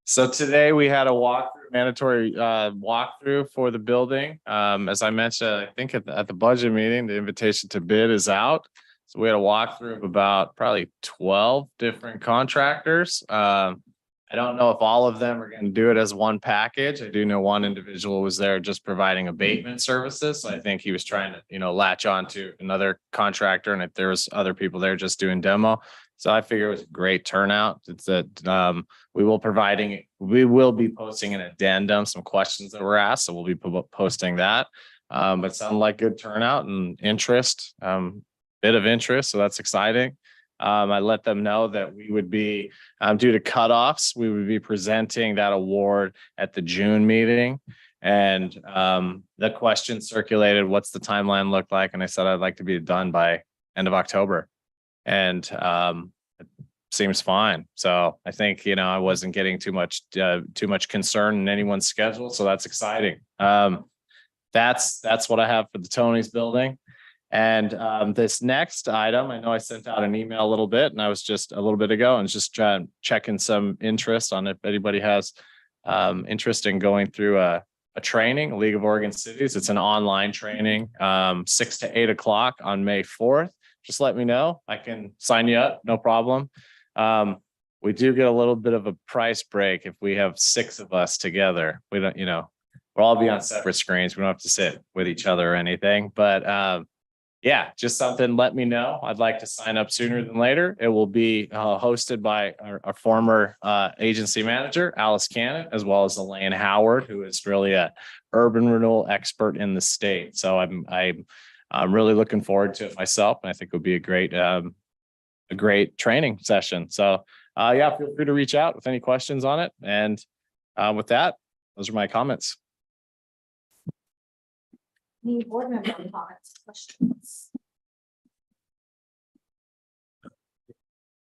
today we had a mandatory walkthrough for the building. As I mentioned, I think at the budget meeting, the invitation to bid is out. So we had a walkthrough of about probably 12 different contractors. I don't know if all of them are going to do it as one package. I do know one individual was there just providing abatement services. So I think he was trying to, latch on to another contractor, and if there was other people there just doing demo. So I figure it was a great turnout. It's that we will be posting an addendum, some questions that were asked. So we'll be posting that. But it sounded like good turnout and interest, bit of interest. So that's exciting. I let them know that we would be, due to cutoffs, we would be presenting that award at the June meeting. And the question circulated, what's the timeline look like? And I said, I'd like to be done by end of October. And it seems fine. So I think, I wasn't getting too much concern in anyone's schedule. So that's exciting. That's what I have for the Tony's building. And this next item, I know I sent out an email a little bit, and I was just a little bit ago and just checking some interest on if anybody has interest in going through a training, League of Oregon Cities. It's an online training, 6 to 8 o'clock on May 4th. Just let me know. I can sign you up, no problem. We do get a little bit of a price break if we have 6 of us together. We don't, we'll all be on separate screens. We don't have to sit with each other or anything, but yeah, just something, let me know. I'd like to sign up sooner than later. It will be hosted by our former agency manager, Alice Cannon, as well as Elaine Howard, who is really a urban renewal expert in the state. So I'm really looking forward to it myself. And I think it would be a great training session. So yeah, feel free to reach out with any questions on it. And with that, those are my comments. Any board member comments, questions?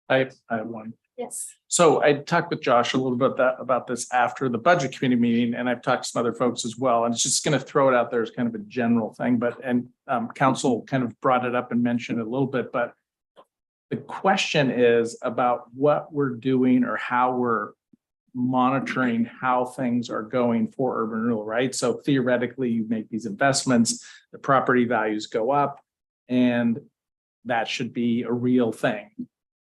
I have one. Yes. So I talked with Josh a little bit about this after the budget committee meeting, and I've talked to some other folks as well. And it's just going to throw it out there as kind of a general thing, but council kind of brought it up and mentioned it a little bit. But the question is about what we're doing or how we're monitoring how things are going for urban renewal, right? So theoretically, you make these investments, the property values go up, and that should be a real thing.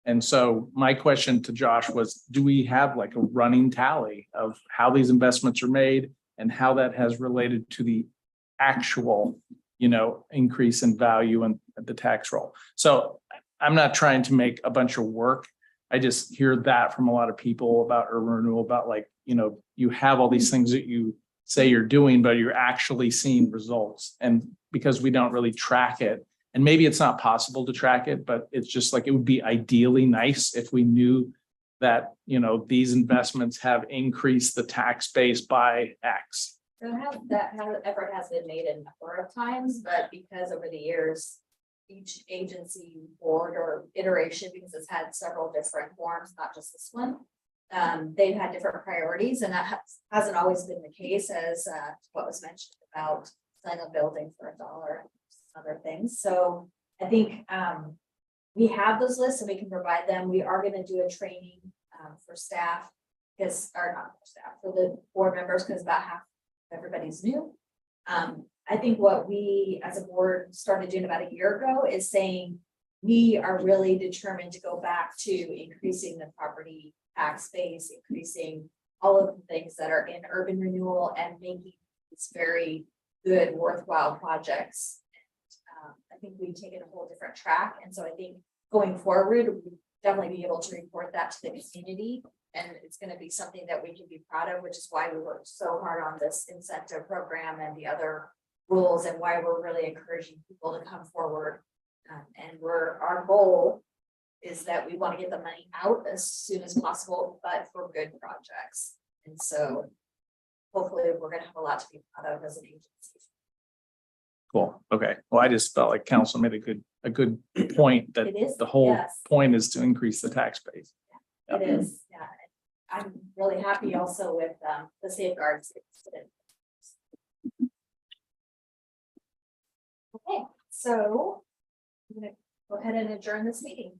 And so my question to Josh was, do we have like a running tally of how these investments are made and how that has related to the actual, increase in value and the tax roll? So I'm not trying to make a bunch of work. I just hear that from a lot of people about urban renewal, about you have all these things that you say you're doing, but you're actually seeing results. And because we don't really track it, and maybe it's not possible to track it, but it's just like, it would be ideally nice if we knew that, these investments have increased the tax base by X. That effort has been made a number of times, but because over the years, each agency board or iteration, because it's had several different forms, not just this one, they've had different priorities, and that hasn't always been the case, as what was mentioned about selling a building for $1 and other things. So I think we have those lists and we can provide them. We are going to do a training for staff, because, or not for staff, for the board members, because about half of everybody's new. I think what we as a board started doing about a year ago is saying we are really determined to go back to increasing the property tax base, increasing all of the things that are in urban renewal, and making these very good, worthwhile projects. And, I think we've taken a whole different track. And so I think going forward, we'll definitely be able to report that to the community. And it's going to be something that we can be proud of, which is why we worked so hard on this incentive program and the other rules, and why we're really encouraging people to come forward. And our goal is that we want to get the money out as soon as possible, but for good projects. And so hopefully we're going to have a lot to be proud of as an agency. Cool. Okay. Well, I just felt like council made a good point that the whole point is to increase the tax base. It is. Yeah. I'm really happy also with the safeguards. Okay, so I'm going to go ahead and adjourn this meeting.